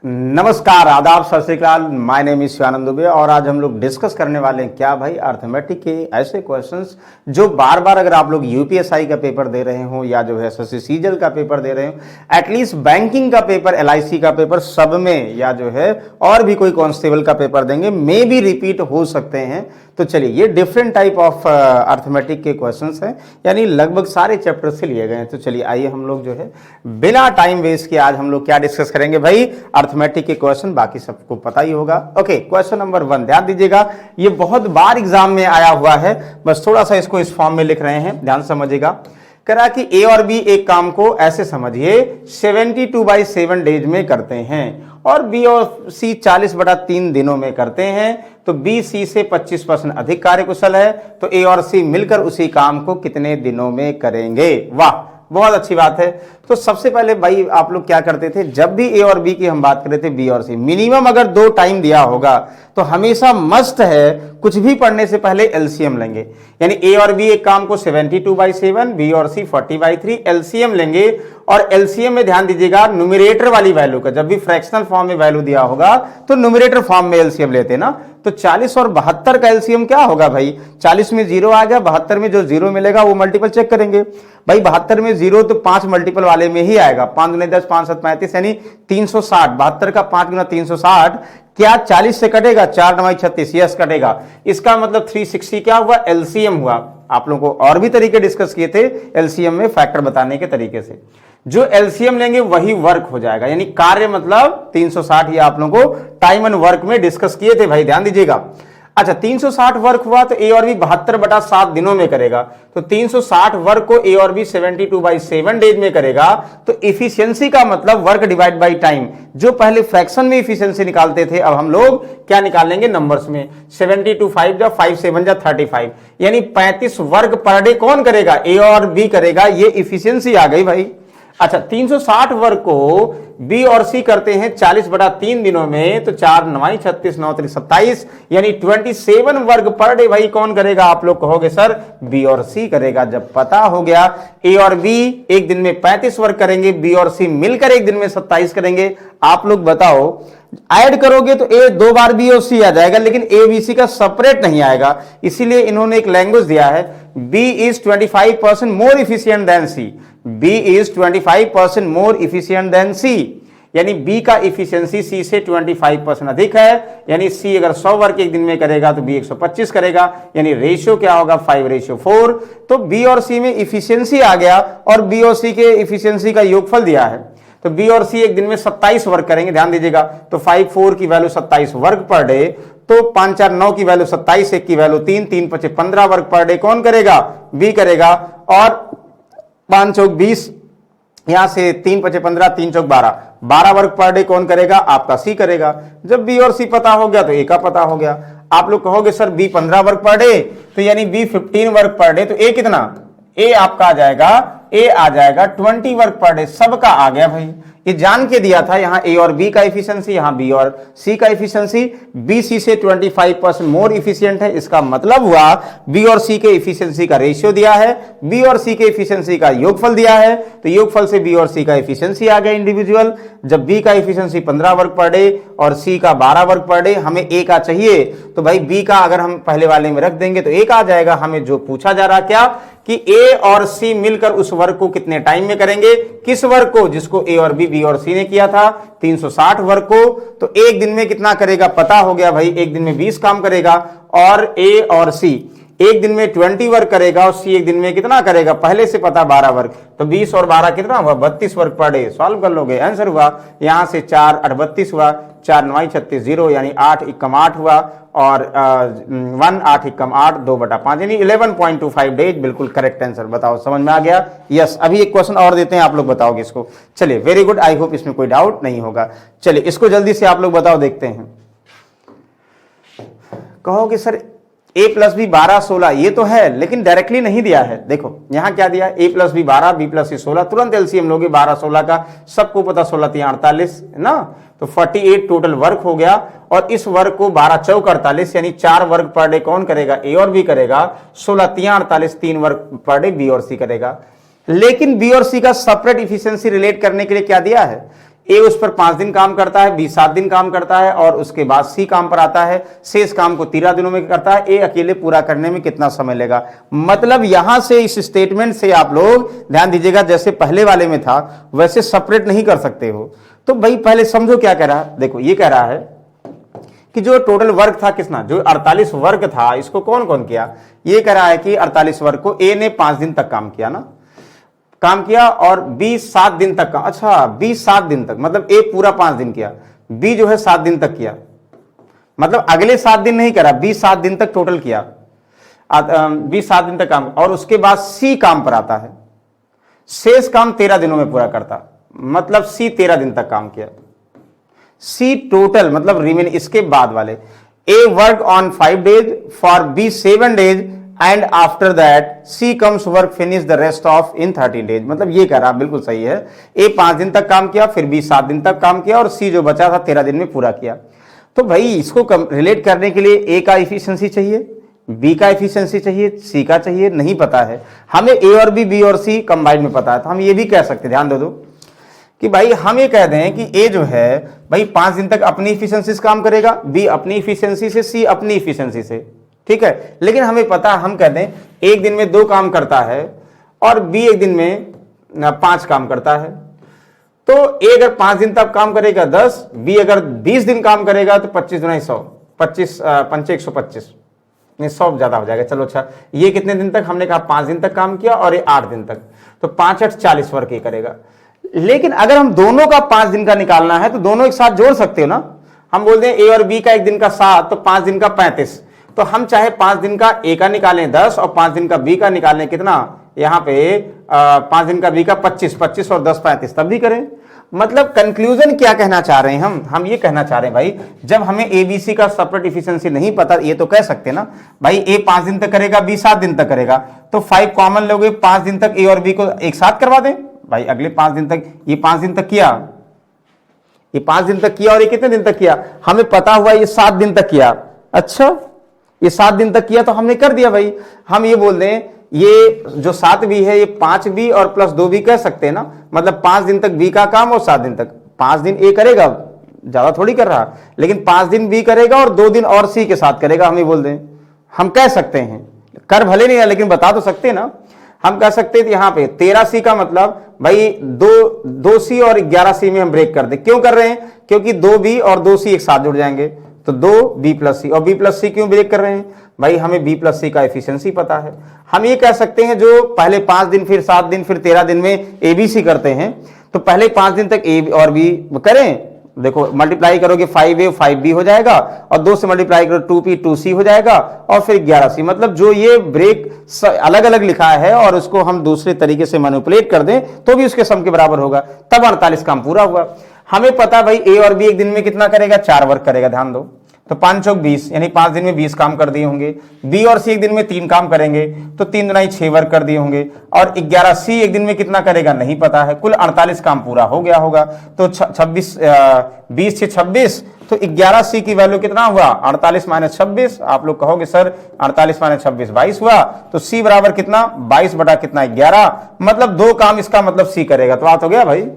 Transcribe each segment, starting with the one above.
नमस्कार, आदाब, सत श्री अकाल। My name is Shivanand Dubey और आज हम लोग डिस्कस करने वाले हैं क्या भाई, अर्थमेटिक के ऐसे क्वेश्चंस जो बार बार अगर आप लोग यूपीएसआई का पेपर दे रहे हो या जो है एसएससी सीजीएल का पेपर दे रहे हो, एटलीस्ट बैंकिंग का पेपर, एलआईसी का पेपर, सब में या जो है और भी कोई कांस्टेबल का पेपर देंगे, मे भी रिपीट हो सकते हैं। तो चलिए, ये डिफरेंट टाइप ऑफ अर्थमेटिक के क्वेश्चंस हैं, यानी लगभग सारे चैप्टर से लिए गए हैं। तो चलिए आइए हम लोग जो है बिना टाइम वेस्ट किए आज हम लोग क्या डिस्कस करेंगे भाई, अर्थमेटिक के क्वेश्चन। बाकी सबको पता ही होगा। ओके, क्वेश्चन नंबर 1 ध्यान दीजिएगा, ये बहुत बार एग्जाम में आया हुआ है, बस थोड़ा सा इसको इस फॉर्म में लिख रहे हैं, ध्यान समझिएगा। कह रहा कि ए और बी एक काम को ऐसे समझिए 72/7 डेज में करते हैं और बी और सी 40/3 दिनों में करते हैं। तो बी सी से 25% अधिक कार्यकुशल है, तो ए और सी मिलकर उसी काम को कितने दिनों में करेंगे। वाह, बहुत अच्छी बात है। तो सबसे पहले भाई आप लोग क्या करते थे, जब भी ए और बी की हम बात कर रहे थे, बी और सी मिनिमम अगर 2 टाइम दिया होगा तो हमेशा मस्ट है कुछ भी पढ़ने से पहले एलसीएम लेंगे। यानी ए और बी एक काम को 72/7, बी और सी 40/3 एलसीएम लेंगे। और एलसीएम में ध्यान दीजिएगा न्यूमरेटर वाली वैल्यू का, जब भी फ्रैक्शनल फॉर्म में वैल्यू दिया होगा तो न्यूमरेटर फॉर्म में एलसीएम लेते हैं ना। तो 40 और 72 का एलसीएम क्या होगा भाई, 40 में 0 आ गया, 72 में जो 0 मिलेगा वो मल्टीपल चेक करेंगे। भाई 72 में 0 तो 5 मल्टीपल वाले में ही आएगा, 5 × 10 5 7 35 यानी 360। 72 का 5 × 360 क्या 40 से कटेगा, 4 × 9 36, यस कटेगा। इसका मतलब 360 क्या हुआ, एलसीएम हुआ। आप लोगों को और भी तरीके डिस्कस किए थे एलसीएम में फैक्टर बताने के तरीके से। जो एलसीएम लेंगे वही वर्क हो जाएगा, यानी कार्य मतलब 360। ये आप लोगों को टाइम एंड वर्क में डिस्कस किए थे भाई, ध्यान दीजिएगा। अच्छा, 360 वर्क हुआ तो ए और बी 72/7 दिनों में करेगा। तो 360 वर्क को ए और बी 72/7 डेज में करेगा। तो इफिशियंसी का मतलब वर्क डिवाइड बाय टाइम। जो पहले फ्रैक्शन में इफिशियंसी निकालते थे, अब हम लोग क्या निकाल लेंगे, नंबर्स में। 72 5 जा 5 7 जा 35, यानी 35 वर्क पर डे कौन करेगा, ए और बी करेगा। ये इफिशियंसी आ गई भाई। अच्छा, 360 वर्ग को बी और सी करते हैं 40/3 दिनों में। तो 4 × 9 36, 9 × 27 यानी 27 वर्ग पर डे भाई कौन करेगा, आप लोग कहोगे सर बी और सी करेगा। जब पता हो गया ए और बी एक दिन में 35 वर्ग करेंगे, बी और सी मिलकर एक दिन में 27 करेंगे। आप लोग बताओ, ऐड करोगे तो ए 2 बार बी और सी आ जाएगा, लेकिन ए बी सी का सेपरेट नहीं आएगा। इसीलिए इन्होंने एक लैंग्वेज दिया है, B is 25% more efficient than C. B is 25% more efficient than C, यानी बी का इफिशियंसी सी से 25% अधिक है। यानी सी अगर 100 वर्क एक दिन में करेगा तो बी 125 करेगा, यानी रेशियो क्या होगा, 5:4। तो बी और सी में इफिशियंसी आ गया और बी और सी के इफिशियंसी का योगफल दिया है। तो बी और सी एक दिन में 27 वर्क करेंगे, ध्यान दीजिएगा। तो 5 4 की वैल्यू 27 वर्क पर डे, तो 5 4 9 की वैल्यू 27, 1 की वैल्यू 3, 3 5 15 वर्क पर डे कौन करेगा, बी करेगा। और 5 चौक 20, यहां से 3 5 15, 3 चौक 12, 12 वर्क पर डे कौन करेगा, आपका सी करेगा। जब बी और सी पता हो गया तो ए का पता हो गया। आप लोग कहोगे sir B 15 work per day, तो यानी बी 15 वर्क पर डे, तो ए कितना, ए आपका आ जाएगा, ए आ जाएगा 20 वर्क पर डे। सबका आ गया भाई, ये जान के दिया था। यहां ए और बी का इफिशियंसी, यहां बी और सी का इफिशियंसी। बी सी से 25% मोर इफिशियंट है, इसका मतलब हुआ बी और सी के इफिशियंसी का रेशियो दिया है, बी और सी के इफिशियंसी का योगफल दिया है। तो योगफल से बी और सी का इफिशियंसी आ गया इंडिविजुअल। जब बी का इफिशियंसी 15 वर्क पर डे और सी का 12 वर्क पर डे, हमें ए का चाहिए, तो भाई बी का अगर हम पहले वाले में रख देंगे तो एक आ जाएगा। हमें जो पूछा जा रहा क्या कि ए और सी मिलकर उस वर्क को कितने टाइम में करेंगे, किस वर्क को, जिसको ए और बी और सी ने किया था 360 वर्क को। तो एक दिन में कितना करेगा पता हो गया भाई, एक दिन में 20 काम करेगा। और ए और सी एक दिन में 20 वर्क करेगा और सी एक दिन में कितना करेगा, पहले से पता 12 वर्क। तो 20 और 12 कितना हुआ, 32 वर्क पर डे। सॉल्व कर लोगे, आंसर हुआ यहां से 4 8 32 हुआ, 4 9 36 0, यानी 8 × 8 हुआ और 1 8 × 8 2/5 यानी 11.25 डेज। बिल्कुल करेक्ट आंसर। बताओ समझ में आ गया, यस। अभी एक क्वेश्चन और देते हैं, आप लोग बताओगे इसको। चलिए, वेरी गुड, आई होप इसमें कोई डाउट नहीं होगा। चलिए इसको जल्दी से आप लोग बताओ, देखते हैं। कहोगे सर a + b 12 16, ये तो है लेकिन डायरेक्टली नहीं दिया है। देखो यहां क्या दिया, a + b 12, b + c 16। तुरंत एलसीएम लोगे 12 16 का, सबको पता 16 3 48 है ना। तो 48 टोटल वर्क हो गया। और इस वर्क को 12 चौक 48 यानी 4 वर्क पर डे कौन करेगा, ए और बी करेगा। 16 3 48, 3 वर्क पर डे बी और सी करेगा। लेकिन बी और सी का सेपरेट इफिशियंसी रिलेट करने के लिए क्या दिया है, ए उस पर 5 दिन काम करता है, बी 7 दिन काम करता है और उसके बाद सी काम पर आता है, शेष काम को 13 दिनों में करता है। ए अकेले पूरा करने में कितना समय लेगा? मतलब यहां से इस स्टेटमेंट से आप लोग ध्यान दीजिएगा, जैसे पहले वाले में था वैसे सेपरेट नहीं कर सकते हो। तो भाई पहले समझो क्या कह रहा है। देखो ये कह रहा है कि जो टोटल वर्क था कितना, जो 48 वर्क था, इसको कौन कौन किया? ये कह रहा है कि 48 वर्क को ए ने 5 दिन तक काम किया ना, काम किया, और बी 7 दिन तक का, अच्छा बी 7 दिन तक, मतलब ए पूरा 5 दिन किया, बी जो है 7 दिन तक किया, मतलब अगले 7 दिन नहीं करा, बी 7 दिन तक टोटल किया, बी 7 दिन तक काम, और उसके बाद सी काम पर आता है, शेष काम 13 दिनों में पूरा करता, मतलब सी 13 दिन तक काम किया। सी टोटल मतलब रिमेन, इसके बाद वाले, A work on 5 days for B 7 days and after that C comes work finish the rest of in 13 days. मतलब ये कह रहा बिल्कुल सही है, ए 5 दिन तक काम किया, फिर बी 7 दिन तक काम किया, और सी जो बचा था 13 दिन में पूरा किया। तो भाई इसको रिलेट करने के लिए ए का इफिशियंसी चाहिए, बी का इफिशियंसी चाहिए, सी का चाहिए, नहीं पता है हमें। ए और बी और सी कंबाइंड में पता है, तो हम ये भी कह सकते हैं, ध्यान दे दो कि भाई हम ये कह दें कि ए जो है भाई 5 दिन तक अपनी इफिशियंसी से काम करेगा, बी अपनी इफिशियंसी से, सी अपनी इफिशियंसी से, ठीक है। लेकिन हमें पता, हम कहते हैं एक दिन में 2 काम करता है और बी एक दिन में 5 काम करता है। तो ए अगर 5 दिन तक काम करेगा 10, बी अगर 20 दिन काम करेगा तो 25 गुना 100, 25 पंचे 125, 100 ज्यादा हो जाएगा। चलो अच्छा, ये कितने दिन तक? हमने कहा 5 दिन तक काम किया और ये 8 दिन तक, तो 5 8 40 वर्क ये करेगा। लेकिन अगर हम दोनों का 5 दिन का निकालना है तो दोनों एक साथ जोड़ सकते हो ना। हम बोलते हैं ए और बी का एक दिन का 7, तो 5 दिन का 35, तो हम चाहे 5 दिन का ए का निकालें 10 और 5 दिन का बी का निकालें कितना, यहां पे 5 दिन का बी का 25, 25 और 10 35, तब भी करें। मतलब कंक्लूजन क्या कहना चाह रहे हैं हम ये कहना चाह रहे हैं भाई, जब हमें एबीसी का सेपरेट इफिशियंसी नहीं पता, ये तो कह सकते ना भाई ए 5 दिन तक करेगा, बी 7 दिन तक करेगा, तो 5 कॉमन लोगे, 5 दिन तक ए और बी को एक साथ करवा दें भाई। अगले 5 दिन तक, ये 5 दिन तक किया, ये 5 दिन तक किया, और ये कितने दिन तक किया हमें पता हुआ, ये 7 दिन तक किया। अच्छा, ये 7 दिन तक किया तो हमने कर दिया भाई। हम ये बोल दें ये जो 7 बी है, ये 5 बी और प्लस 2 बी कह सकते हैं ना। मतलब 5 दिन तक बी का काम और 7 दिन तक, 5 दिन ए करेगा, ज्यादा थोड़ी कर रहा, लेकिन 5 दिन बी करेगा और 2 दिन और सी के साथ करेगा। हम ये बोल दें, हम कह सकते हैं, कर भले नहीं है लेकिन बता तो सकते ना। हम कह सकते थे यहाँ पे 13 सी का मतलब भाई 2 सी और 11 सी में हम ब्रेक कर दे। क्यों कर रहे हैं? क्योंकि 2 बी और 2 सी एक साथ जुड़ जाएंगे, तो 2 बी प्लस सी, और बी प्लस सी क्यों ब्रेक कर रहे हैं भाई? हमें बी प्लस सी का एफिशिएंसी पता है। हम ये कह सकते हैं जो पहले 5 दिन फिर 7 दिन फिर 13 दिन में एबीसी करते हैं, तो पहले 5 दिन तक ए और बी करें। देखो मल्टीप्लाई करोगे 5a 5b हो जाएगा, और 2 से मल्टीप्लाई करो 2p 2c हो जाएगा, और फिर 11c। मतलब जो ये ब्रेक अलग अलग लिखा है और उसको हम दूसरे तरीके से मैनिपुलेट कर दें तो भी उसके सम के बराबर होगा, तब 48 काम पूरा हुआ। हमें पता भाई ए और बी एक दिन में कितना करेगा? 4 वर्क करेगा। ध्यान दो, तो 5 चौक 20, यानी 5 दिन में 20 काम कर दिए होंगे। बी और सी एक दिन में 3 काम करेंगे, तो 3 दुनाई 6 वर्क कर दिए होंगे। और 11 सी एक दिन में कितना करेगा नहीं पता है। कुल 48 काम पूरा हो गया होगा। तो 26 20 से 26, तो 11 सी की वैल्यू कितना हुआ? 48 माइनस 26। आप लोग कहोगे सर 48 माइनस 26 22 हुआ, तो सी बराबर कितना? 22 बटा कितना? 11। मतलब 2 काम इसका मतलब सी करेगा। तो बात हो गया भाई,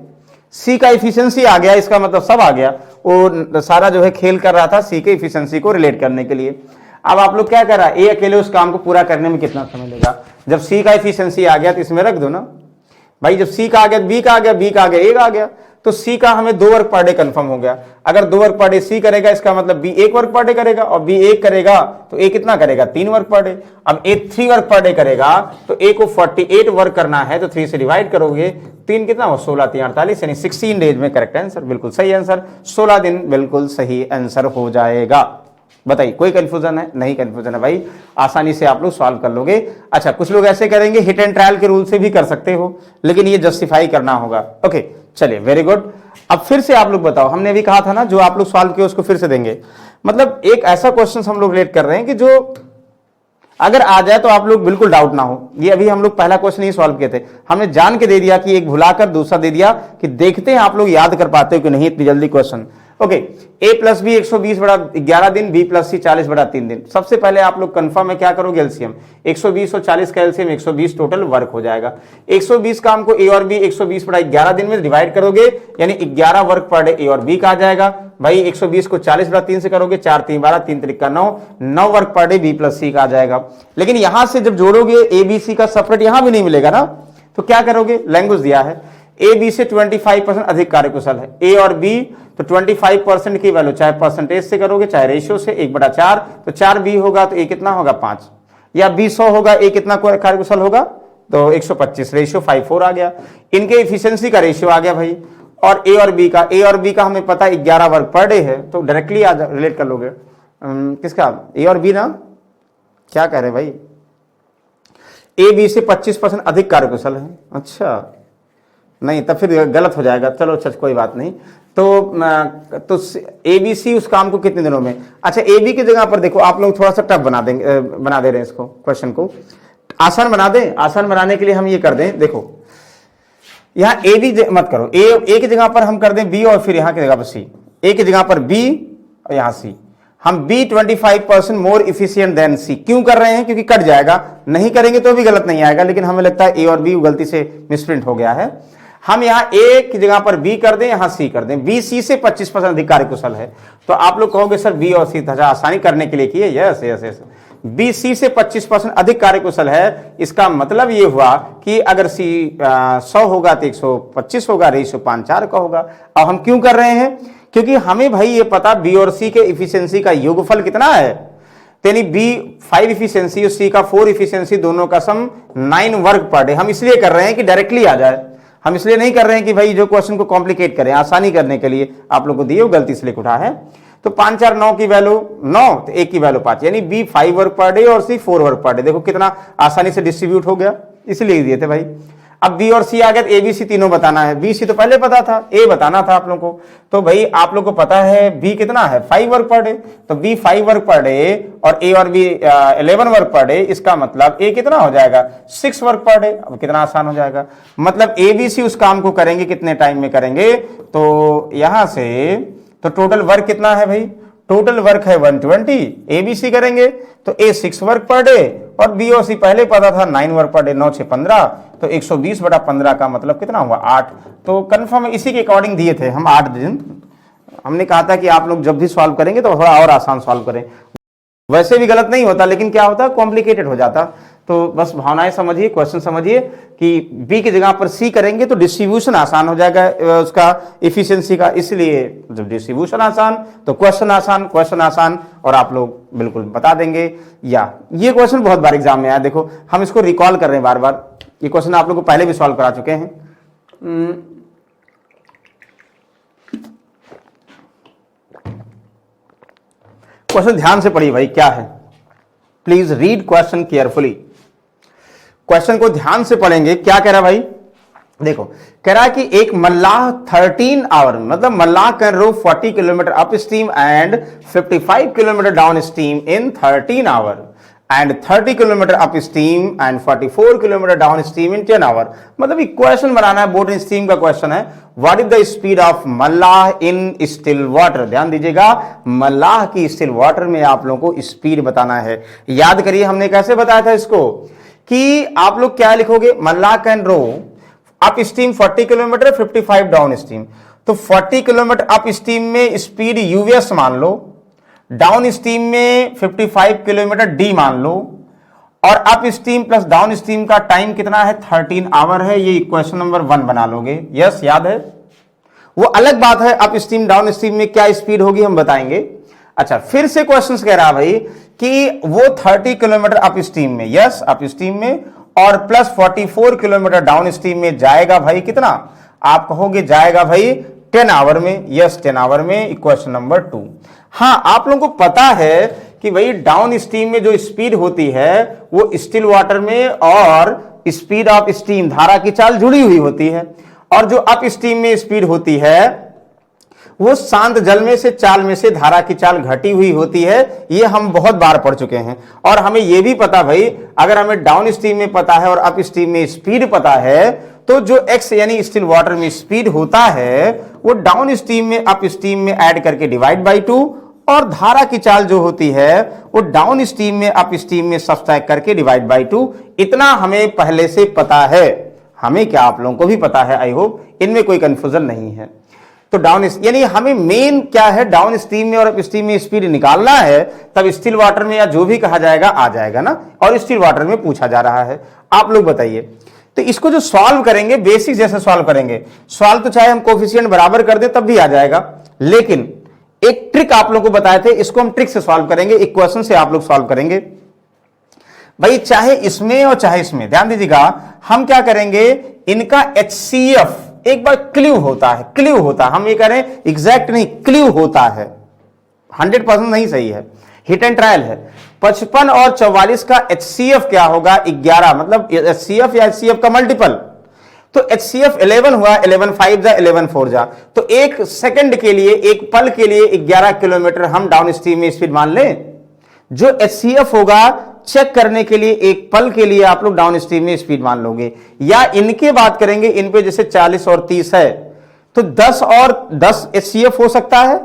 सी का इफिशियंसी आ गया, इसका मतलब सब आ गया। वो सारा जो है खेल कर रहा था सी के इफिशियंसी को रिलेट करने के लिए। अब आप लोग क्या कर रहा है, ए अकेले उस काम को पूरा करने में कितना समय लेगा? जब सी का इफिशियंसी आ गया तो इसमें रख दो ना भाई। जब सी का आ गया, बी का आ गया, बी का आ गया, ए का आ गया, तो सी का हमें 2 वर्क पर डे कंफर्म हो गया। अगर 2 वर्क पर डे सी करेगा, इसका मतलब बी 1 वर्क पर डे करेगा, और बी 1 करेगा तो ए कितना करेगा? 3 वर्क पर डे। अब ए 3 वर्क पर डे करेगा, तो ए को 48 वर्क करना है, तो 3 से डिवाइड करोगे, 3 कितना हो? 16 3 48, यानी 16 डेज में करेक्ट आंसर। बिल्कुल सही आंसर, 16 दिन बिल्कुल सही आंसर हो जाएगा। बताइए कोई कंफ्यूजन है? नहीं कंफ्यूजन है भाई, आसानी से आप लोग सॉल्व कर लोगे। अच्छा, कुछ लोग ऐसे करेंगे हिट एंड ट्रायल के रूल से भी कर सकते हो, लेकिन ये जस्टिफाई करना होगा। ओके चलिए, वेरी गुड। अब फिर से आप लोग बताओ, हमने अभी कहा था ना जो आप लोग सॉल्व किए उसको फिर से देंगे। मतलब एक ऐसा क्वेश्चन हम लोग रिलेट कर रहे हैं कि जो अगर आ जाए तो आप लोग बिल्कुल डाउट ना हो। ये अभी हम लोग पहला क्वेश्चन ही सॉल्व किए थे, हमने जान के दे दिया कि एक भुलाकर दूसरा दे दिया कि देखते हैं आप लोग याद कर पाते हो कि नहीं इतनी जल्दी question. Okay, a plus B 120 बड़ा 11 दिन, b प्लस सी 40 बड़ा 3 दिन। सबसे पहले आप लोग कंफर्म है क्या करोगे, एलसीएम 120 और 40 का एलसीएम 120 टोटल वर्क हो जाएगा। 120 का हमको a और b 120 बड़ा 11 दिन में डिवाइड करोगे यानी 11 वर्क पर डे a और b का आ जाएगा। भाई 120 को 40 बड़ा 3 से करोगे, 4 3 12, 3 3 का 9 work per day b plus सी का आ जाएगा। लेकिन यहां से जब जोड़ोगे a b c का सेपरेट यहां भी नहीं मिलेगा ना, तो क्या करोगे, लैंग्वेज दिया है ए बी से 25% अधिक कार्यकुशल है, ए और बी तो 25% की वैल्यू चाहे परसेंटेज से करोगे चाहे रेशियो से 1/4, तो 4 बी होगा तो ए कितना होगा 5, या बी 100 होगा ए कितना कार्यकुशल होगा तो 125, रेशियो 5:4 आ गया। इनके इफिशियंसी का रेशियो आ गया भाई, और ए और बी का हमें पता 11 वर्क पर डे है, तो डायरेक्टली रिलेट कर लोगे। किसका, ए और बी ना, क्या कह रहे हैं भाई, ए बी से 25% अधिक कार्यकुशल है। अच्छा नहीं, तब फिर गलत हो जाएगा, चलो अच्छा कोई बात नहीं। तो ए बी सी उस काम को कितने दिनों में, अच्छा ए बी की जगह पर देखो आप लोग थोड़ा सा टफ बना दे रहे हैं इसको, क्वेश्चन को आसान बना दें। आसान बनाने के लिए हम ये कर दें, देखो यहां ए बी मत करो, ए की जगह पर हम कर दें बी और फिर यहां की जगह पर सी, ए की जगह पर बी और यहां सी। हम बी 25% मोर इफिशियंट देन सी क्यों कर रहे हैं, क्योंकि कट जाएगा, नहीं करेंगे तो भी गलत नहीं आएगा, लेकिन हमें लगता है ए और बी गलती से मिसप्रिंट हो गया है। हम यहां ए की जगह पर बी कर दें, यहां सी कर दें, बी सी से 25% अधिक कार्यकुशल है, तो आप लोग कहोगे सर बी और सी आसानी करने के लिए किए, yes yes yes, B C से 25% अधिक कार्यकुशल है, इसका मतलब ये हुआ कि अगर सी 100 होगा तो 125 होगा, रेशियो 5:4 का होगा। अब हम क्यों कर रहे हैं, क्योंकि हमें भाई ये पता बी और सी के इफिशियंसी का योगफल कितना है, यानी बी 5 इफिशियंसी और सी का 4 इफिशियंसी, दोनों का सम 9 वर्क पर डे। हम इसलिए कर रहे हैं कि डायरेक्टली आ जाए, हम इसलिए नहीं कर रहे हैं कि भाई जो क्वेश्चन को कॉम्प्लिकेट करें, आसानी करने के लिए आप लोगों को दिए, गलती से लिख उठा है। तो 5 4 9 की वैल्यू 9, तो ए की वैल्यू 5, यानी बी 5 वर्क पर डे और सी 4 वर्क पर डे। देखो कितना आसानी से डिस्ट्रीब्यूट हो गया, इसलिए दिए थे भाई। अब बी और सी आ गया, ए बी सी तीनों बताना है, बी सी तो पहले पता था, ए बताना था आप लोगों को। तो भाई आप लोग को पता है बी कितना है 5 वर्क पर डे, तो बी 5 वर्क पर डे और ए और बी 11 वर्क पर डे, इसका मतलब ए कितना हो जाएगा 6 वर्क पर डे। अब कितना आसान हो जाएगा, मतलब ए बी सी उस काम को करेंगे कितने टाइम में करेंगे, तो यहां से तो टोटल वर्क कितना है भाई, टोटल वर्क है 120, ए बी सी करेंगे तो ए 6 वर्क पर डे और बी और सी पहले पता था 9 वर्क पर डे, 9 6 15, तो 120/15 का मतलब कितना हुआ 8। तो कंफर्म इसी के अकॉर्डिंग दिए थे हम 8 दिन। हमने कहा था कि आप लोग जब भी सॉल्व करेंगे तो थोड़ा और आसान सॉल्व करें, वैसे भी गलत नहीं होता, लेकिन क्या होता कॉम्प्लिकेटेड हो जाता। तो बस भावनाएं समझिए, क्वेश्चन समझिए कि बी की जगह पर सी करेंगे तो डिस्ट्रीब्यूशन आसान हो जाएगा उसका इफिशियंसी का, इसलिए जब डिस्ट्रीब्यूशन आसान तो क्वेश्चन आसान और आप लोग बिल्कुल बता देंगे। या ये क्वेश्चन बहुत बार एग्जाम में आया, देखो हम इसको रिकॉल कर रहे हैं बार बार, ये क्वेश्चन आप लोग को पहले भी सॉल्व करा चुके हैं। क्वेश्चन ध्यान से पढ़िए भाई, क्या है, please read question carefully. Question को ध्यान से पढ़ेंगे, क्या कह रहा है भाई, देखो कह रहा है कि एक मल्लाह 13 आवर, मतलब मल्लाह can row 40 kilometre upstream and 55 kilometre downstream in 13 hour and 30 kilometre upstream and 44 kilometre downstream in 10 hour. मतलब इक्वेशन बनाना है, बोट स्ट्रीम का क्वेश्चन है। What is the speed of मल्लाह in still water, ध्यान दीजिएगा, मल्लाह की still water में आप लोगों को स्पीड बताना है। याद करिए हमने कैसे बताया था इसको, कि आप लोग क्या लिखोगे, मल्लाह can row upstream 40 kilometre 55 downstream, तो 40 किलोमीटर अप स्ट्रीम में स्पीड यूएस मान लो, डाउन स्ट्रीम में 55 किलोमीटर डी मान लो, और up stream plus down stream का टाइम कितना है 13 आवर है। ये इक्वेशन नंबर 1 बना लोगे, यस याद है। वो अलग बात है अप स्ट्रीम डाउन स्ट्रीम में क्या स्पीड होगी हम बताएंगे। अच्छा फिर से क्वेश्चन कह रहा भाई कि वो 30 किलोमीटर अप स्ट्रीम में, यस अप स्ट्रीम में, और प्लस 44 किलोमीटर डाउन स्ट्रीम में जाएगा भाई कितना, आप कहोगे जाएगा भाई 10 आवर में, यस 10 आवर में, इक्वेशन नंबर 2। हाँ आप लोगों को पता है कि भाई डाउन स्ट्रीम में जो स्पीड होती है वो स्टिल वाटर में और स्पीड ऑफ स्ट्रीम धारा की चाल जुड़ी हुई होती है, और जो अप स्ट्रीम में स्पीड होती है वो शांत जल में से चाल में से धारा की चाल घटी हुई होती है। ये हम बहुत बार पढ़ चुके हैं। और हमें ये भी पता भाई, अगर हमें डाउन स्ट्रीम में पता है और अप स्ट्रीम में स्पीड पता है, तो जो x यानी स्टिल वाटर में स्पीड होता है वो डाउन स्ट्रीम में अप स्ट्रीम में ऐड करके डिवाइड बाई 2, और धारा की चाल जो होती है वो डाउन स्ट्रीम में अप स्ट्रीम में सब्सट्रैक्ट करके डिवाइड बाई 2। इतना हमें पहले से पता है। हमें क्या, आप लोगों को भी पता है, आई होप इनमें कोई कंफ्यूजन नहीं है। तो डाउन यानी हमें मेन क्या है, डाउन स्ट्रीम में और अप स्ट्रीम में स्पीड निकालना है, तब स्टिल वाटर में या जो भी कहा जाएगा आ जाएगा ना, और स्टिल वाटर में पूछा जा रहा है। आप लोग बताइए, तो इसको जो सॉल्व करेंगे बेसिक जैसे सॉल्व करेंगे, सॉल्व तो चाहे हम कोफिशिएंट बराबर कर दे तब भी आ जाएगा, लेकिन एक ट्रिक आप लोगों को बताए थे, इसको हम ट्रिक से सॉल्व करेंगे, इक्वेशन से आप लोग सॉल्व करेंगे भाई, चाहे इसमें और चाहे इसमें। ध्यान दीजिएगा, हम क्या करेंगे, इनका HCF एक बार क्ल्यू होता है, क्ल्यू होता है, हम ये करें एग्जैक्ट नहीं, क्ल्यू होता है, 100% नहीं सही है, हिट एंड ट्रायल है। 55 और 44 का HCF क्या होगा, 11, मतलब HCF या HCF का मल्टीपल, तो HCF 11 हुआ, 11 5 जा 11 4 जा, तो एक सेकंड के लिए, एक पल के लिए 11 किलोमीटर हम डाउन स्ट्रीम में स्पीड मान लें। जो HCF होगा चेक करने के लिए एक पल के लिए आप लोग डाउन स्ट्रीम में स्पीड मान लोगे। या इनके बात करेंगे, इन पे जैसे 40 और 30 है, तो 10 और 10 HCF हो सकता है,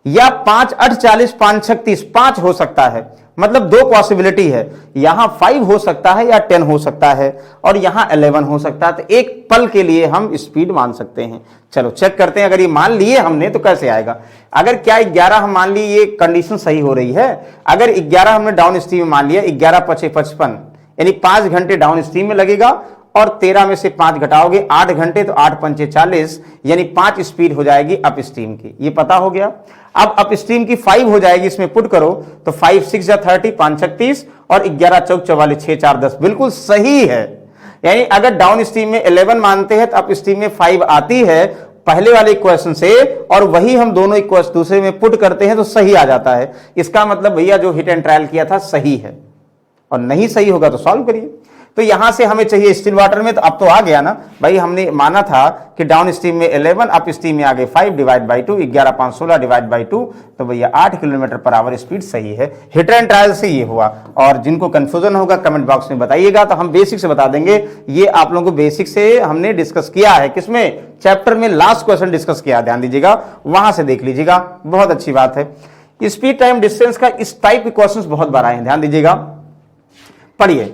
या 5 8 40 5 6 30 5 हो सकता है, मतलब दो पॉसिबिलिटी है, यहां 5 हो सकता है या 10 हो सकता है, और यहां 11 हो सकता है। तो एक पल के लिए हम स्पीड मान सकते हैं। चलो चेक करते हैं, अगर ये मान लिए हमने तो कैसे आएगा। अगर क्या 11 हम मान लिए, ये कंडीशन सही हो रही है, अगर 11 हमने डाउन स्ट्रीम में मान लिया, 11 5 55 यानी 5 घंटे डाउन स्ट्रीम में लगेगा, और 13 में से 5 घटाओगे 8 घंटे, तो 8 5 40 यानी 5 स्पीड हो जाएगी अप स्ट्रीम की, ये पता हो गया। अब अप स्ट्रीम की 5 हो जाएगी, इसमें पुट करो तो 5 6 जा 30, 5 6 30 और 11 चौक 44, 6 4 10, बिल्कुल सही है। यानी अगर डाउन स्ट्रीम में 11 मानते हैं तो अप स्ट्रीम में 5 आती है पहले वाले इक्वेशन से, और वही हम दोनों इक्वेशन दूसरे में पुट करते हैं तो सही आ जाता है। इसका मतलब भैया जो हिट एंड ट्रायल किया था सही है, और नहीं सही होगा तो सॉल्व करिए। तो यहां से हमें चाहिए स्टिल वाटर में, तो अब तो आ गया ना भाई, हमने माना था कि डाउन स्ट्रीम में 11, अप स्ट्रीम में आगे 5 डिवाइड बाई 2, 11 5 16 डिवाइड बाई 2, तो भैया 8 किलोमीटर पर आवर स्पीड सही है। हिट एंड ट्रायल से ये हुआ। और जिनको कंफ्यूजन होगा कमेंट बॉक्स में बताइएगा, तो हम बेसिक से बता देंगे। ये आप लोगों को बेसिक से हमने डिस्कस किया है, किसमें, चैप्टर में लास्ट क्वेश्चन डिस्कस किया, ध्यान दीजिएगा, वहां से देख लीजिएगा, बहुत अच्छी बात है। स्पीड टाइम डिस्टेंस का इस टाइप के क्वेश्चन बहुत बार आए हैं, ध्यान दीजिएगा, पढ़िए।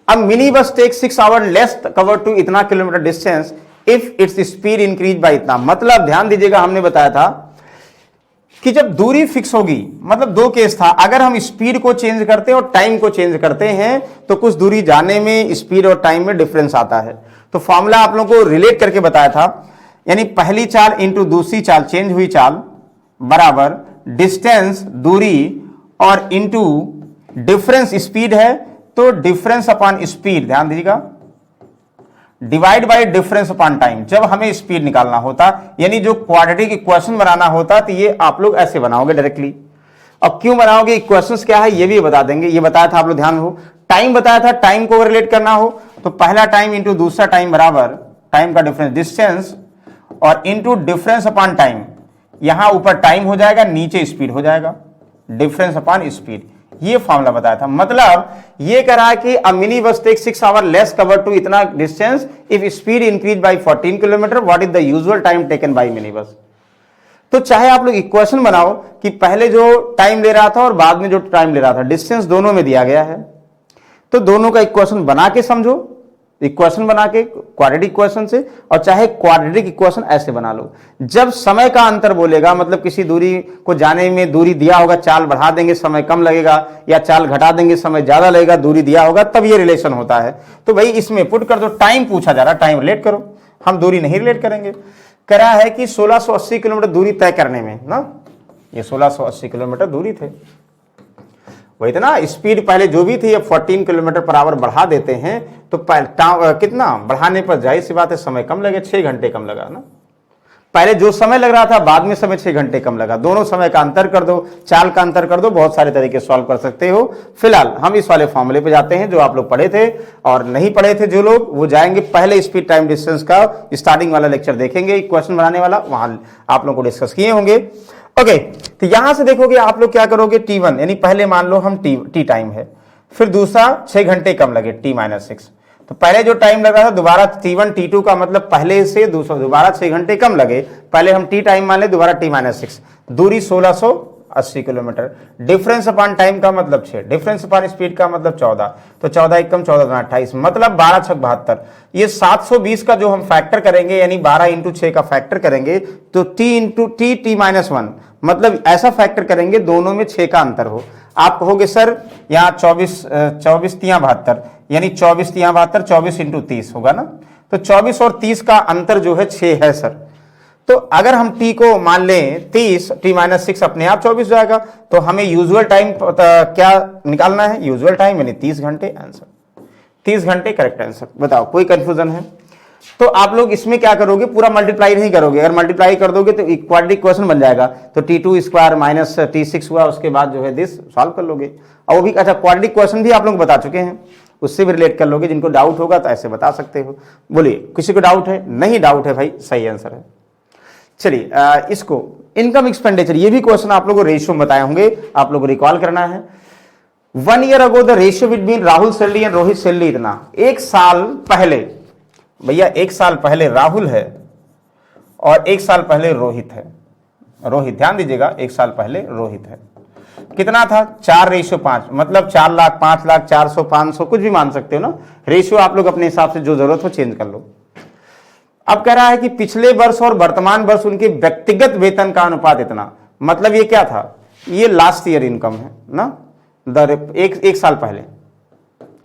A minibus takes 6 hours less cover to इतना kilometre distance if its speed increase by इतना। मतलब ध्यान दीजिएगा, हमने बताया था कि जब दूरी फिक्स होगी, मतलब दो केस था, अगर हम स्पीड को चेंज करते हैं और टाइम को चेंज करते हैं तो कुछ दूरी जाने में स्पीड और टाइम में डिफरेंस आता है। तो फॉर्मूला आप लोगों को रिलेट करके बताया था, यानी पहली चाल इंटू दूसरी चाल, चेंज हुई चाल, बराबर डिस्टेंस दूरी और इंटू डिफरेंस स्पीड है, तो डिफरेंस अपॉन स्पीड, ध्यान दीजिएगा, divide by difference upon time. जब हमें स्पीड निकालना होता, यानी जो क्वाड्रेटिक इक्वेशन बनाना होता, तो ये आप लोग ऐसे बनाओगे डायरेक्टली। अब क्यों बनाओगे, इक्वेशंस क्या है ये भी बता देंगे, ये बताया था आप लोग, ध्यान हो। टाइम बताया था, टाइम को रिलेट करना हो तो पहला टाइम इंटू दूसरा टाइम बराबर टाइम का डिफरेंस, डिस्टेंस और इंटू डिफरेंस अपॉन टाइम। यहां ऊपर टाइम हो जाएगा, नीचे स्पीड हो जाएगा, डिफरेंस अपॉन स्पीड। ये फॉर्मूला बताया था। मतलब ये कह रहा है कि a mini bus take 6 hour less cover to इतना distance if speed increase by 14 kilometre, what is the usual time taken by mini bus. तो चाहे आप लोग इक्वेशन बनाओ कि पहले जो टाइम ले रहा था और बाद में जो टाइम ले रहा था, डिस्टेंस दोनों में दिया गया है, तो दोनों का इक्वेशन बना के समझो, इक्वेशन बना के क्वाड्रेटिक इक्वेशन से, और चाहे क्वाड्रेटिक इक्वेशन ऐसे बना लो। जब समय का अंतर बोलेगा, मतलब किसी दूरी को जाने में दूरी दिया होगा, चाल बढ़ा देंगे समय कम लगेगा, या चाल घटा देंगे समय ज्यादा लगेगा, दूरी दिया होगा, तब ये रिलेशन होता है। तो भाई इसमें पुट कर दो, टाइम पूछा जा रहा, टाइम रिलेट करो, हम दूरी नहीं रिलेट करेंगे। कह रहा है कि 1680 किलोमीटर दूरी तय करने में ना, ये 1680 किलोमीटर दूरी थे, वही था ना। स्पीड पहले जो भी थी अब 14 किलोमीटर पर आवर बढ़ा देते हैं, तो कितना बढ़ाने पर जाहिर सी बात है समय कम लगे, 6 घंटे कम लगा ना। पहले जो समय लग रहा था बाद में समय 6 घंटे कम लगा। दोनों समय का अंतर कर दो, चाल का अंतर कर दो, बहुत सारे तरीके सॉल्व कर सकते हो। फिलहाल हम इस वाले फॉर्मूले पे जाते हैं जो आप लोग पढ़े थे, और नहीं पढ़े थे जो लोग वो जाएंगे पहले स्पीड टाइम डिस्टेंस का स्टार्टिंग वाला लेक्चर देखेंगे, क्वेश्चन बनाने वाला, वहां आप लोग को डिस्कस किए होंगे। ओके, तो यहां से देखोगे आप लोग क्या करोगे, T1 यानी पहले मान लो हम टी टाइम है, फिर दूसरा 6 घंटे कम लगे T-6, तो पहले जो टाइम लगा था दोबारा T1 T2 का मतलब पहले से दूसरा दोबारा 6 घंटे कम लगे, पहले हम T टाइम मान ले, दोबारा T-6, दूरी 1680 किलोमीटर, डिफरेंस अपॉन टाइम का मतलब 6, डिफरेंस अपॉन स्पीड का मतलब 14, तो 14 एकम 14 28, मतलब 12 छक 72। ये 720 का जो हम फैक्टर करेंगे यानी 12 इंटू 6 का फैक्टर करेंगे तो T इंटू T-1, मतलब ऐसा फैक्टर करेंगे दोनों में 6 का अंतर हो। आप कहोगे सर यहाँ 24 तियां 72, यानी 24 तियां 72, 24 इंटू 30 होगा ना, तो 24 और 30 का अंतर जो है 6 है सर। तो अगर हम t को मान लें 30, T-6 अपने आप 24 जाएगा, तो हमें यूजुअल टाइम क्या निकालना है, यूजुअल टाइम यानी 30 घंटे, आंसर 30 घंटे करेक्ट आंसर। बताओ कोई कंफ्यूजन है? तो आप लोग इसमें क्या करोगे, पूरा मल्टीप्लाई नहीं करोगे, अगर मल्टीप्लाई कर दोगे तो क्वाड्रेटिक क्वेश्चन बन जाएगा, तो T2 स्क्वायर माइनस T6 हुआ, उसके बाद जो है दिस सॉल्व कर लोगे। और वो भी अच्छा क्वाड्रेटिक क्वेश्चन भी आप लोग बता चुके हैं, उससे भी रिलेट कर लोगे। जिनको डाउट होगा तो ऐसे बता सकते हो। बोलिए किसी को डाउट है? नहीं डाउट है भाई, सही आंसर है। चलिए इसको इनकम एक्सपेंडिचर, ये भी क्वेश्चन आप लोगों को रेशियो बताए होंगे, आप लोगों को रिकॉल करना है। 1 year ago the ratio between Rahul salary and Rohit salary इतना, एक साल पहले, भैया एक साल पहले राहुल है और एक साल पहले रोहित है। रोहित, ध्यान दीजिएगा, एक साल पहले रोहित है, कितना था 4:5, मतलब 4 लाख, 5 लाख, 400, 500 कुछ भी मान सकते हो ना, रेशियो आप लोग अपने हिसाब से जो जरूरत हो चेंज कर लो। अब कह रहा है कि पिछले वर्ष और वर्तमान वर्ष उनके व्यक्तिगत वेतन का अनुपात इतना, मतलब ये क्या था, ये लास्ट ईयर इनकम है ना, एक साल पहले,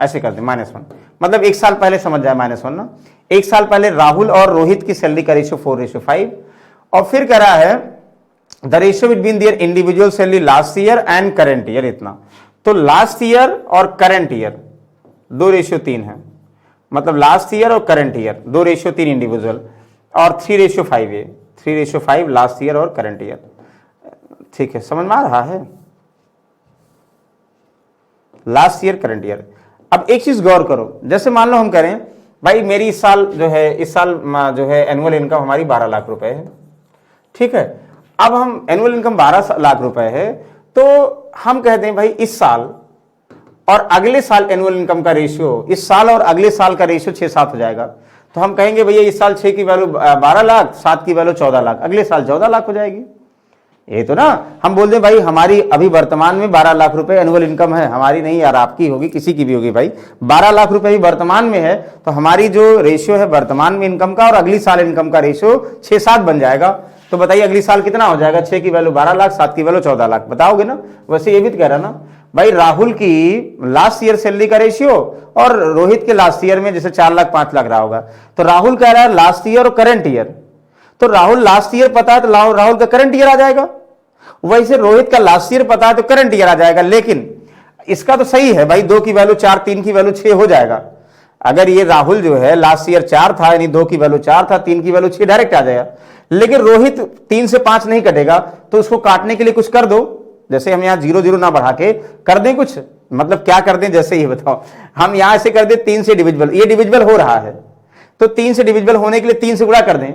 ऐसे कर दे -1, मतलब एक साल पहले समझ जाए -1 ना। एक साल पहले राहुल और रोहित की सैलरी का रेशियो 4:5, और फिर कह रहा है the ratio between their individual salary last year and current year इतना, तो लास्ट ईयर और करंट ईयर 2:3 है, मतलब लास्ट ईयर और करंट ईयर 2:3 इंडिविजुअल, और 3:5 ये 3:5 लास्ट ईयर और करंट ईयर। ठीक है, समझ में आ रहा है, लास्ट ईयर करंट ईयर। अब एक चीज गौर करो, जैसे मान लो हम करें भाई मेरी इस साल जो है एनुअल इनकम हमारी 12 लाख रुपए है, ठीक है। अब हम एनुअल इनकम 12 लाख रुपए है, तो हम कहते हैं भाई इस साल और अगले साल एनुअल इनकम का रेशियो, इस साल और अगले साल का रेशियो 6-7 हो जाएगा, तो हम कहेंगे भैया इस साल 6 की वैल्यू 12 लाख, 7 की वैल्यू 14 लाख, अगले साल 14 लाख हो जाएगी। ये तो ना हम बोल दें भाई हमारी अभी वर्तमान में 12 लाख रुपए एनुअल इनकम है, हमारी नहीं यार, आपकी होगी, किसी की भी होगी भाई, 12 लाख रुपए ही वर्तमान में है, तो हमारी जो रेशियो है वर्तमान में इनकम का और अगली साल इनकम का रेशियो 6-7 बन जाएगा। तो बताइए अगली साल कितना हो जाएगा, 6 की वैल्यू 12 लाख, 7 की वैल्यू 14 लाख, बताओगे ना। वैसे ये भी तो कह रहा ना भाई, राहुल की लास्ट ईयर सैलरी का रेशियो और रोहित के लास्ट ईयर में जैसे 4 लाख 5 लाख रहा होगा, तो राहुल कह रहा है लास्ट ईयर और करंट ईयर, तो राहुल लास्ट ईयर पता है तो राहुल का करंट ईयर आ जाएगा, वैसे रोहित का लास्ट ईयर पता है तो करंट ईयर आ जाएगा। लेकिन इसका तो सही है भाई, 2 की वैल्यू 4, 3 की वैल्यू 6 हो जाएगा। अगर ये राहुल जो है लास्ट ईयर 4 था, यानी 2 की वैल्यू 4 था, 3 की वैल्यू 6 डायरेक्ट आ जाएगा। लेकिन रोहित 3 से 5 नहीं कटेगा, तो उसको काटने के लिए कुछ कर दो, जैसे हम यहां 0 0 ना बढ़ा के कर दें कुछ, मतलब क्या कर दें, जैसे ही बताओ, हम यहां ऐसे कर दें 3 से डिविजिबल, ये डिविजिबल हो रहा है तो 3 से डिविजिबल होने के लिए 3 से गुणा कर दें,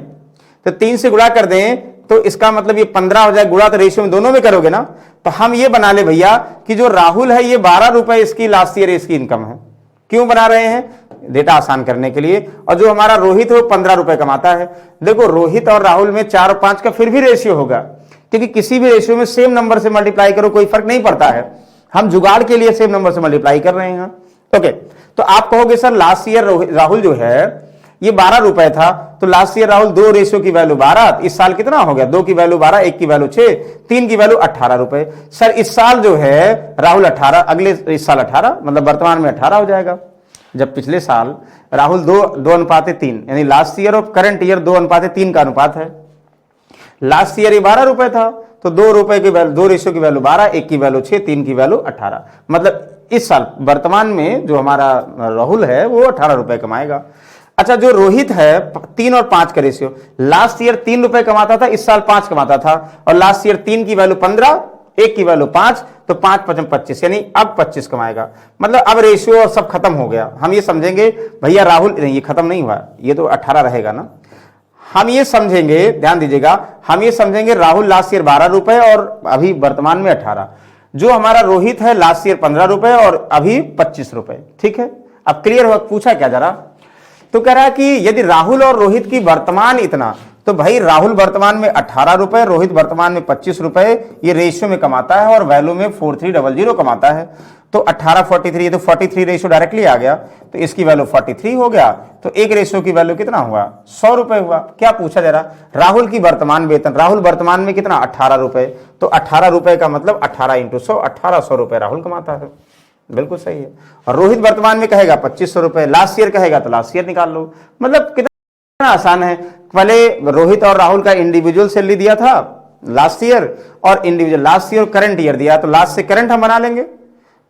तो 3 से गुणा कर दें तो इसका मतलब ये 15 हो जाए, गुणा तो रेशियो में दोनों में करोगे ना, तो हम ये बना ले भैया कि जो राहुल है ये 12 रुपए इसकी लास्ट ईयर इसकी इनकम है। क्यों बना रहे हैं, डेटा आसान करने के लिए। और जो हमारा रोहित है वो 15 रुपए कमाता है। देखो रोहित और राहुल में 4 और 5 का फिर भी रेशियो होगा, क्योंकि किसी भी रेशियो में सेम नंबर से मल्टीप्लाई करो कोई फर्क नहीं पड़ता है, हम जुगाड़ के लिए सेम नंबर से मल्टीप्लाई कर रहे हैं। ओके, तो आप कहोगे सर लास्ट ईयर राहुल जो है ये 12 रुपए था, तो लास्ट ईयर राहुल 2 रेशियो की वैल्यू 12, इस साल कितना हो गया, 2 की वैल्यू 12, 1 की वैल्यू 6, 3 की वैल्यू 18 रुपए। सर इस साल जो है राहुल 18, अगले इस साल 18, मतलब वर्तमान में 18 हो जाएगा, जब पिछले साल राहुल 2:3, यानी लास्ट ईयर और करंट ईयर 2:3 का अनुपात है। लास्ट ईयर ये 12 रुपए था, तो 2 रुपए की वैल्यू, 2 रेशियो की वैल्यू 12, 1 की वैल्यू 6, 3 की वैल्यू 18, मतलब इस साल वर्तमान में जो हमारा राहुल है वो 18 रुपए कमाएगा। अच्छा, जो रोहित है 3 और 5 का रेशियो, लास्ट ईयर 3 रुपए कमाता था, इस साल 5 कमाता था, और लास्ट ईयर 3 की वैल्यू 15, 1 की वैल्यू 5, तो 5 5 25, यानी अब 25 कमाएगा। मतलब अब रेशियो सब खत्म हो गया। हम ये समझेंगे भैया राहुल, नहीं ये खत्म नहीं हुआ, ये तो 18 रहेगा ना। हम ये समझेंगे, ध्यान दीजिएगा, हम ये समझेंगे राहुल लास्ट ईयर 12 रुपए और अभी वर्तमान में 18। जो हमारा रोहित है लास्ट ईयर 15 रुपए और अभी 25 रुपए। ठीक है, अब क्लियर हुआ? पूछा क्या जरा, तो कह रहा है कि यदि राहुल और रोहित की वर्तमान इतना, तो भाई राहुल वर्तमान में 18 रुपए, रोहित वर्तमान में 25 रुपए, ये रेशियो में कमाता है और वैल्यू में 4300 कमाता है। तो 18 43, ये तो 43 रेशियो डायरेक्टली आ गया, तो इसकी वैल्यू 43 हो गया। तो एक रेशियो की वैल्यू कितना हुआ? 100 रुपए हुआ। क्या पूछा जरा? राहुल की वर्तमान वेतन, राहुल वर्तमान में कितना? 18 रुपए, तो 18 रुपए का मतलब 18 × 100, 1800 रुपए राहुल कमाता है। बिल्कुल सही है। और रोहित वर्तमान में कहेगा 2500 रुपए, लास्ट ईयर कहेगा तो लास्ट ईयर निकाल लो। मतलब कितना आसान है। पहले रोहित और राहुल का इंडिविजुअल सैलरी दिया था लास्ट ईयर, और individual last year current year दिया, तो लास्ट से करंट हम बना लेंगे।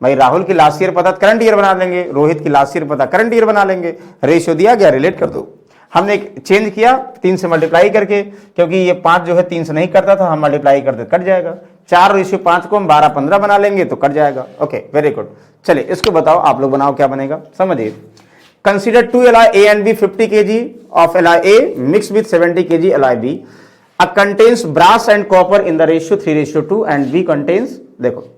भाई राहुल की लास्ट ईयर पता करंट ईयर बना लेंगे, रोहित की लास्ट ईयर पता करंट ईयर बना लेंगे। रेशियो दिया गया, रिलेट कर दो। हमने चेंज किया 3 से मल्टीप्लाई करके, क्योंकि ये 5 जो है 3 से नहीं करता था, हम मल्टीप्लाई कर दे कट जाएगा। 4:5 को हम 12 15 बना लेंगे तो कट जाएगा। Okay, very good. चलिए इसको बताओ, आप लोग बनाओ क्या बनेगा, समझिए। Consider 2 alloy A and B 50 kg of alloy A mixed with 70 kg alloy B. A contains brass and copper in the ratio 3:2 and B contains, देखो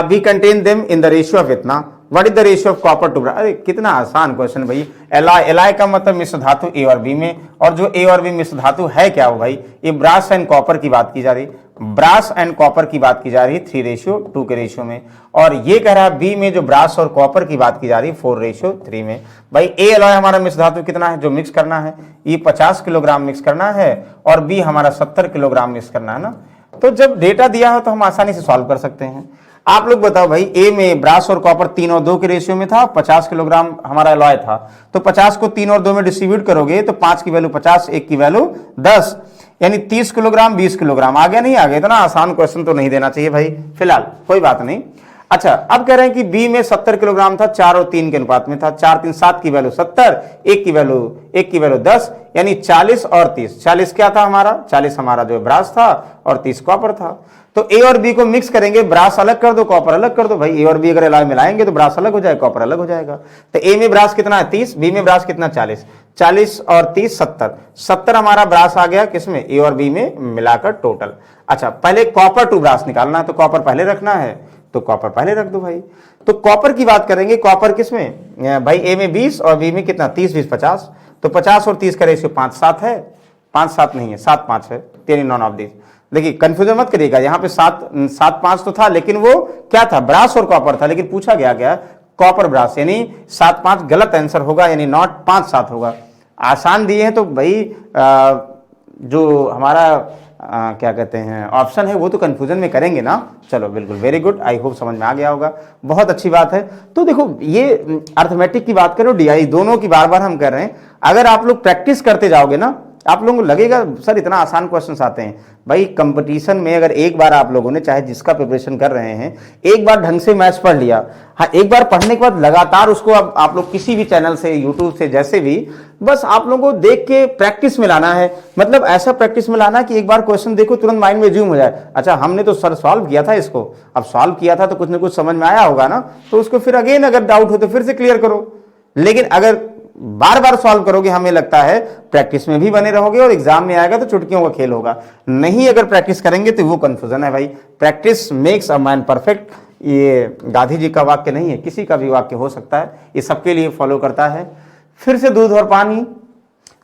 B contain them in the ratio of इतना। What is the ratio of copper to brass? अरे कितना आसान question भाई। Alloy, alloy का मतलब मिश्र धातु ए और बी में, और जो ए और बी मिश्र धातु है क्या हो भाई? ये ब्रास एंड कॉपर की बात की जा रही, ब्रास एंड कॉपर की बात की जा रही 3:2 के रेशियो में, और ये कह रहा है बी में जो ब्रास और कॉपर की बात की जा रही 4:3 में। भाई ए एलॉय हमारा मिश्र धातु कितना है जो मिक्स करना है? ये 50 किलोग्राम मिक्स करना है, और बी हमारा 70 किलोग्राम मिक्स करना है ना। तो जब डेटा दिया हो तो हम आसानी से सॉल्व कर सकते हैं। आप लोग बताओ भाई, ए में ब्रास और कॉपर 3 और 2 के रेशियो में था, 50 किलोग्राम हमारा एलॉय था, तो 50 को 3 और 2 में डिस्ट्रीब्यूट करोगे तो 5 की वैल्यू 50, 1 की वैल्यू 10, यानी 30 किलोग्राम 20 किलोग्राम। आ गया नहीं आ गया? इतना आसान क्वेश्चन तो नहीं देना चाहिए भाई, फिलहाल कोई बात नहीं। अच्छा, अब कह रहे हैं कि बी में 70 किलोग्राम था, 4 और 3 के अनुपात में था। 4 3 7 की वैल्यू 70, 1 की वैल्यू 10, यानी 40 और 30। 40 क्या था हमारा? 40 हमारा जो ब्रास था और 30 कॉपर था। तो ए और बी को मिक्स करेंगे, ब्रास अलग कर दो, कॉपर अलग कर दो। भाई ए और बी अगर एलॉय मिलाएंगे तो ब्रास अलग हो जाएगा, कॉपर अलग हो जाएगा। तो ए में ब्रास कितना है? 30, बी में ब्रास कितना? 40। 40 और 30 70, 70 हमारा ब्रास आ गया किसमें? ए और बी में मिलाकर टोटल। अच्छा, पहले कॉपर टू ब्रास निकालना है, तो कॉपर पहले रखना है, तो कॉपर पहले रख दो भाई। तो कॉपर की बात करेंगे, कॉपर किसमें भाई? ए में 20 और बी में कितना? 30 20 50, तो 50 और 30 का रेशियो 5:7 है। 5:7 नहीं है, 7:5 है। 10 इन नॉन ऑफ दिस। देखिए कंफ्यूजन मत करिएगा, यहाँ पे 7:5 तो था, लेकिन वो क्या था? ब्रास और कॉपर था, लेकिन पूछा गया क्या? कॉपर ब्रास, यानी 7:5 गलत आंसर होगा, यानी नॉट 5:7 होगा। आसान दिए हैं तो भाई जो हमारा क्या कहते हैं ऑप्शन है वो तो कंफ्यूजन में करेंगे ना। चलो बिल्कुल, वेरी गुड, आई होप समझ में आ गया होगा, बहुत अच्छी बात है। तो देखो ये अर्थमेटिक की बात करो, डीआई दोनों की बार बार हम कर रहे हैं। अगर आप लोग प्रैक्टिस करते जाओगे ना, आप लोगों को लगेगा सर इतना आसान क्वेश्चंस आते हैं। भाई कंपटीशन में अगर एक बार आप लोगों ने, चाहे जिसका प्रिपरेशन कर रहे हैं, एक बार ढंग से मैथ्स पढ़ लिया, हाँ एक बार पढ़ने के बाद लगातार उसको अब आप लोग किसी भी चैनल से, यूट्यूब से, जैसे भी, बस आप लोगों को देख के प्रैक्टिस में लाना है। मतलब ऐसा प्रैक्टिस में लाना कि एक बार क्वेश्चन देखो तुरंत माइंड में जूम हो जाए, अच्छा हमने तो सर सॉल्व किया था इसको, अब सॉल्व किया था तो कुछ ना कुछ समझ में आया होगा ना, तो उसको फिर अगेन अगर डाउट हो तो फिर से क्लियर करो। लेकिन अगर बार बार सॉल्व करोगे, हमें लगता है प्रैक्टिस में भी बने रहोगे और एग्जाम में आएगा तो चुटकियों का खेल होगा। नहीं अगर प्रैक्टिस करेंगे तो वो कंफ्यूजन है भाई। Practice makes a man perfect, ये गांधी जी का वाक्य नहीं है, किसी का भी वाक्य हो सकता है, ये सबके लिए फॉलो करता है। फिर से दूध और पानी,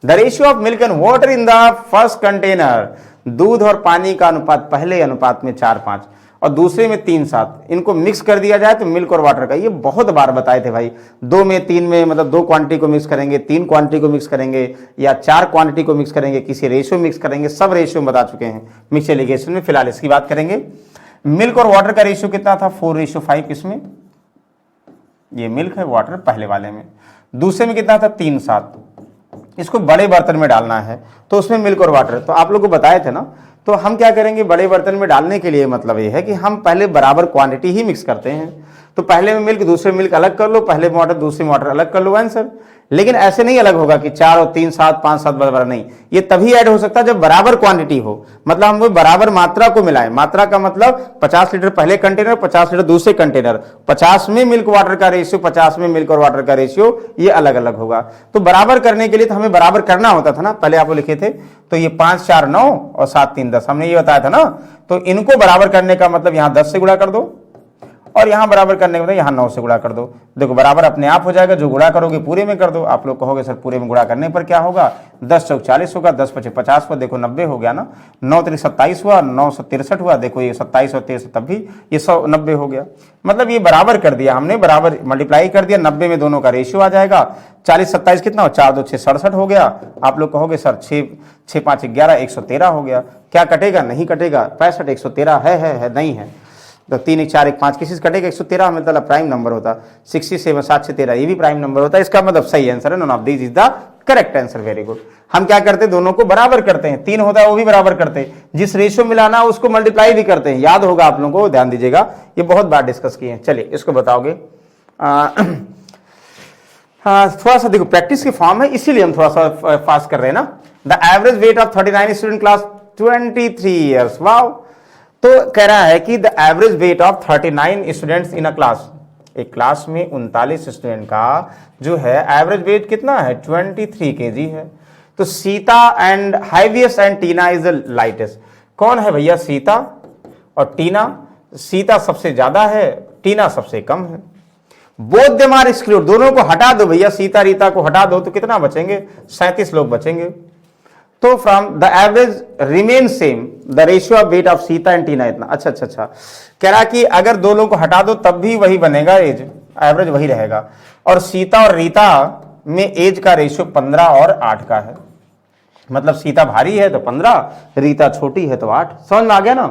the ratio of milk and water in the first container, दूध और पानी का अनुपात पहले अनुपात में 4:5 और दूसरे में 3:7, इनको मिक्स कर दिया जाए तो मिल्क और वाटर का, ये बहुत बार बताए थे भाई। 2 में 3 में मतलब 2 क्वांटिटी को मिक्स करेंगे, 3 क्वांटिटी को मिक्स करेंगे, या 4 क्वांटिटी को मिक्स करेंगे, किसी रेशियो मिक्स करेंगे, सब रेशियो बता चुके हैं मिक्स एलिगेशन में। फिलहाल इसकी बात करेंगे। मिल्क और वाटर का रेशियो कितना था? 4:5 किसमें? ये मिल्क है, वाटर पहले वाले में। दूसरे में कितना था? 3:7। इसको बड़े बर्तन में डालना है तो उसमें मिल्क और वाटर, तो आप लोग को बताए थे ना। तो हम क्या करेंगे, बड़े बर्तन में डालने के लिए मतलब ये है कि हम पहले बराबर क्वांटिटी ही मिक्स करते हैं। तो पहले में मिल्क दूसरे मिल्क अलग कर लो, पहले में वाटर दूसरे में वाटर अलग कर लो, आंसर। लेकिन ऐसे नहीं अलग होगा कि 4 और 3 7 5 7 बराबर, नहीं, ये तभी ऐड हो सकता है जब बराबर क्वांटिटी हो, मतलब हम वो बराबर मात्रा को मिलाएं। मात्रा का मतलब 50 लीटर पहले कंटेनर, 50 लीटर दूसरे कंटेनर, 50 में मिल्क वाटर का रेशियो, 50 में मिल्क और वाटर का रेशियो, ये अलग अलग होगा। तो बराबर करने के लिए तो हमें बराबर करना होता था ना, पहले आप लिखे थे, तो ये 5 4 9 और 7 3 10 हमने ये बताया था ना। तो इनको बराबर करने का मतलब यहां 10 से गुणा कर दो और यहां बराबर करने के मतलब यहां 9 से गुणा कर दो। देखो बराबर अपने आप हो जाएगा, जो गुणा करोगे पूरे में कर दो। आप लोग कहोगे सर पूरे में गुणा करने पर क्या होगा, 10 चौक 40 होगा, 10 पचे 50 हुआ, देखो 90 हो गया ना, 9 3 27 हुआ, 9 63 हुआ, देखो ये 27 और 63 तब भी ये 190 हो गया। मतलब ये बराबर कर दिया हमने, बराबर मल्टीप्लाई कर दिया, 90 में दोनों का रेशियो आ जाएगा। 40 27 कितना हो, 4 2 6 67 हो गया। आप लोग कहोगे सर 6 5 11 113 हो गया, क्या कटेगा, नहीं कटेगा, 65 113 है नहीं है, तो 3 1 4 1 5 किसी से कटेगा, 113 मतलब प्राइम नंबर होता, 67 7 13 ये भी प्राइम नंबर होता है। इसका मतलब सही आंसर है, none of this is the correct answer. Very good. हम क्या करते हैं, दोनों को बराबर करते हैं, 3 होता है वो भी बराबर करते हैं, जिस रेशियो मिलाना उसको मल्टीप्लाई भी करते हैं। याद होगा आप लोगों को, ध्यान दीजिएगा, ये बहुत बार डिस्कस किए हैं। चलिए इसको बताओगे, थोड़ा सा देखो प्रैक्टिस की फॉर्म है, इसीलिए हम थोड़ा सा फास्ट कर रहे हैं ना। The average weight of 39 student class 23 years. Wow. तो कह रहा है कि the average weight of 39 students in a class, एक क्लास में 39 स्टूडेंट का जो है एवरेज वेट कितना है, 23 kg है। तो Sita and heaviest and Tina is the lightest. कौन है भैया, सीता और टीना? सीता सबसे ज्यादा है, टीना सबसे कम है। बोथ देम आर एक्सक्लूड, दोनों को हटा दो भैया, सीता रीता को हटा दो तो कितना बचेंगे, 37 लोग बचेंगे। तो from the average remain same the ratio of weight of Sita and Tina इतना। अच्छा, कह रहा कि अगर दो लोगों को हटा दो तब भी वही बनेगा, एज एवरेज वही रहेगा। और सीता और रीता में एज का रेशियो 15 और 8 का है, मतलब सीता भारी है तो 15, रीता छोटी है तो 8। समझ में आ गया ना।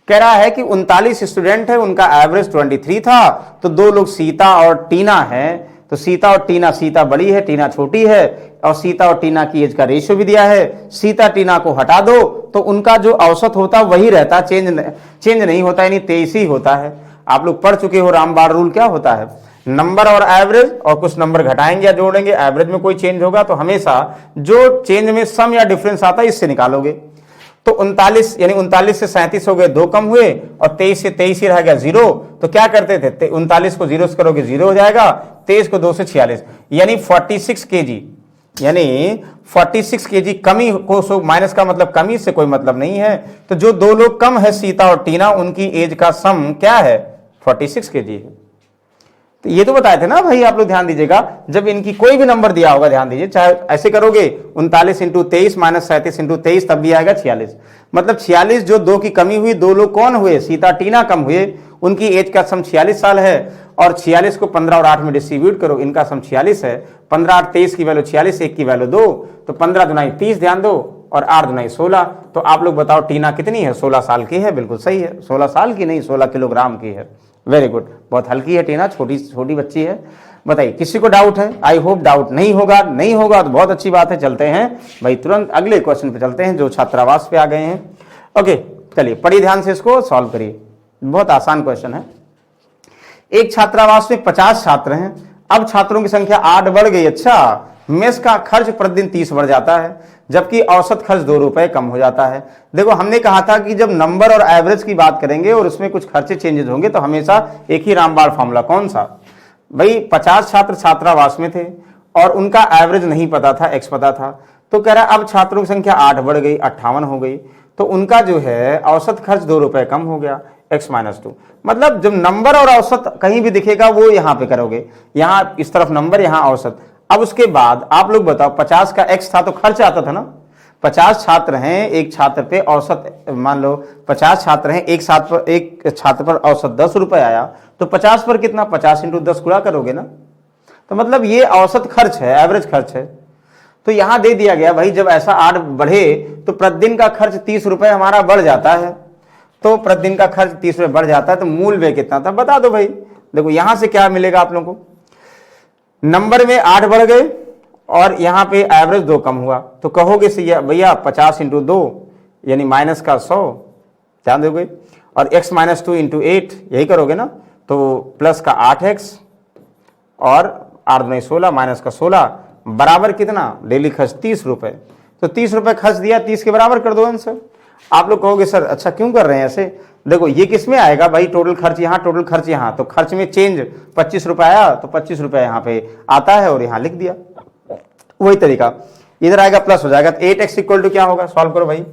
कह रहा है कि 39 स्टूडेंट है, उनका एवरेज 23 था, तो दो लोग सीता और टीना है, तो सीता और टीना, सीता बड़ी है टीना छोटी है, और सीता और टीना की एज का रेशियो भी दिया है। सीता टीना को हटा दो तो उनका जो औसत होता वही रहता, चेंज नहीं होता, यानी 23 ही होता है। आप लोग पढ़ चुके हो रामबाण रूल क्या होता है, नंबर और एवरेज और कुछ नंबर घटाएंगे या जोड़ेंगे, एवरेज में कोई चेंज होगा तो हमेशा जो चेंज में सम या डिफरेंस आता है इससे निकालोगे। तो 39 यानी 39 से 37 हो गए, 2 कम हुए, और 23 से 23 ही रह गया 0। तो क्या करते थे, 39 को 0 से करोगे 0 हो जाएगा, 23 को 2 से 46, यानी 46 kg, यानी 46 kg कमी को माइनस का मतलब कमी से कोई मतलब नहीं है। तो जो दो लोग कम है सीता और टीना, उनकी एज का सम क्या है, 46 kg है। तो ये तो बताए थे ना भाई, आप लोग ध्यान दीजिएगा, जब इनकी कोई भी नंबर दिया होगा, ध्यान दीजिए, चाहे ऐसे करोगे 39 × 23 माइनस 37 × 23 तब भी आएगा 46। मतलब 46 जो 2 की कमी हुई, दो लोग कौन हुए, सीता टीना कम हुए, उनकी एज का सम 46 साल है। और 46 को 15 और 8 में डिस्ट्रीब्यूट करो, इनका सम 46 है। 15 8 23 की वैल्यू 46, 1 की वैल्यू 2, तो 15 दुनाई 30 ध्यान दो, और 8 दुनाई 16। तो आप लोग बताओ टीना कितनी है, 16 साल की है। बिल्कुल सही है, 16 साल की नहीं, 16 किलोग्राम की है। वेरी गुड, बहुत हल्की है टीना, छोटी बच्ची है। बताइए किसी को डाउट है? आई होप डाउट नहीं होगा, नहीं होगा तो बहुत अच्छी बात है। चलते हैं भाई तुरंत अगले क्वेश्चन पे चलते हैं, जो छात्रावास पे आ गए हैं। ओके चलिए पढ़िए ध्यान से, इसको सॉल्व करिए, बहुत आसान क्वेश्चन है। एक छात्रावास में 50 छात्र हैं, अब छात्रों की संख्या 8 बढ़ गई। अच्छा, मेस का खर्च प्रतिदिन 30 बढ़ जाता है, जबकि औसत खर्च 2 रुपए कम हो जाता है। देखो हमने कहा था कि जब नंबर और एवरेज की बात करेंगे और उसमें कुछ खर्चे चेंजेस होंगे तो हमेशा एक ही रामबाण फॉर्मूला, कौन सा भाई, 50 छात्र छात्रावास में थे और उनका एवरेज नहीं पता था, एक्स पता था। तो कह रहा अब छात्रों की संख्या 8 बढ़ गई, 58 हो गई, तो उनका जो है औसत खर्च 2 रुपए कम हो गया, x-2। मतलब जब नंबर और औसत कहीं भी दिखेगा वो यहां पे करोगे, यहां इस तरफ नंबर, यहां औसत। अब उसके बाद आप लोग बताओ, 50 का x था तो खर्च आता था ना, 50 छात्र हैं, एक छात्र पे औसत मान लो 50 छात्र हैं, एक छात्र पर औसत 10 रुपए आया, तो 50 पर कितना, 50 × 10 गुणा करोगे ना। तो मतलब ये औसत खर्च है, एवरेज खर्च है। तो यहां दे दिया गया भाई, जब ऐसा 8 बढ़े तो प्रतिदिन का खर्च 30 रुपए हमारा बढ़ जाता है। तो प्रतिदिन का खर्च 30 रुपए बढ़ जाता है, तो मूल व्यय कितना था बता दो भाई। देखो यहां से क्या मिलेगा आप लोगों को, नंबर में 8 बढ़ गए और यहां पे एवरेज 2 कम हुआ, तो कहोगे भैया 50 × 2 यानी माइनस का 100, ध्यान दोगे, और x-2 × 8 यही करोगे ना, तो प्लस का 8x और 8 दूनी 16 माइनस का 16 बराबर कितना, डेली खर्च 30 रुपए। तो 30 रुपए खर्च दिया, 30 के बराबर कर दो आंसर। आप लोग कहोगे सर अच्छा क्यों कर रहे हैं ऐसे, देखो ये किस में आएगा भाई, टोटल खर्च यहाँ, टोटल खर्च यहाँ, तो खर्च में चेंज 25 रुपए आया तो 25 रुपए यहाँ पे आता है और यहाँ लिख दिया। वही तरीका इधर आएगा, प्लस हो जाएगा। तो 8x इक्वल टू क्या होगा, सॉल्व करो भाई।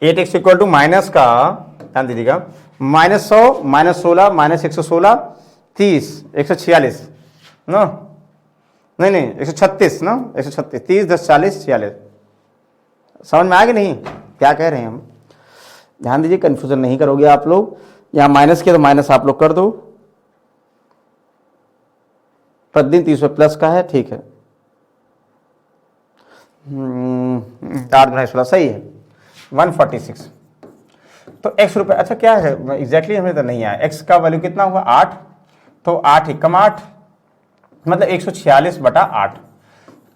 8x इक्वल टू माइनस का, ध्यान दीजिएगा, -100 -16 -116 30 146 ना, नहीं 136 ना, 136 30 10 40 46। समझ में आ गया नहीं क्या कह रहे हैं हम, ध्यान दीजिए कंफ्यूजन नहीं करोगे आप लोग। यहां माइनस किया तो माइनस आप लोग कर दो, प्रतिदिन 30 प्लस का है, ठीक है। 8 गुना 16 सही है, 146। तो x रुपए, अच्छा क्या है एग्जैक्टली हमें तो नहीं आया, x का वैल्यू कितना हुआ 8, तो 8 एकम 8 मतलब 146/8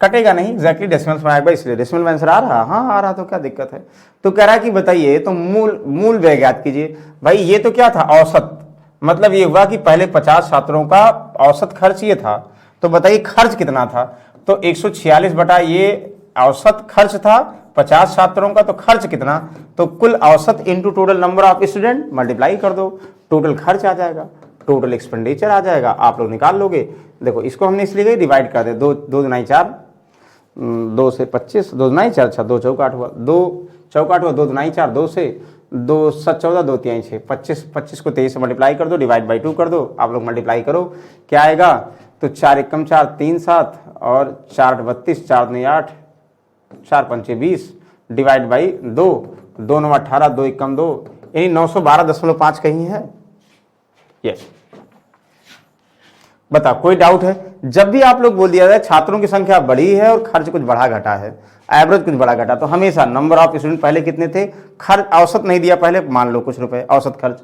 कटेगा नहीं, एग्जैक्टली डेसिमल्स में आएगा, इसलिए डेसिमल में आंसर आ रहा, हाँ आ रहा, तो क्या दिक्कत है। तो कह रहा है कि बताइए तो मूल व्यय ज्ञात कीजिए। भाई ये तो क्या था, औसत, मतलब ये हुआ कि पहले 50 छात्रों का औसत खर्च ये था, तो बताइए खर्च कितना था, तो 146 बटा ये औसत खर्च था 50 छात्रों का, तो खर्च कितना, तो कुल औसत into total number of student multiply कर दो, टोटल खर्च आ जाएगा, टोटल एक्सपेंडिचर आ जाएगा, आप लोग निकाल लोगे। देखो इसको हमने इसलिए डिवाइड कर दे, 2 दूनी 4, 2 से 25, 2 दूनी 4, अच्छा 2 चौका 8 हुआ, 2 चौका 8 हुआ, 2 दूनी 4, 2 से 2 7 14, 2 3 6, 25 को 23 से मल्टीप्लाई कर दो, डिवाइड बाई 2 कर दो, आप लोग मल्टीप्लाई करो क्या आएगा, तो 4 एकम 4 3 7 और 4 8 32, 4 दूनी 8, 4 पंचे 20, डिवाइड बाई 2, 2 9 18, 2 एकम 2, यानी 912.5 कहीं है। यस, बता कोई डाउट है। जब भी आप लोग बोल दिया जाए छात्रों की संख्या बढ़ी है और खर्च कुछ बढ़ा घटा है, एवरेज कुछ बढ़ा घटा, तो हमेशा नंबर ऑफ स्टूडेंट पहले कितने थे, खर्च औसत नहीं दिया पहले, मान लो कुछ रुपए औसत खर्च,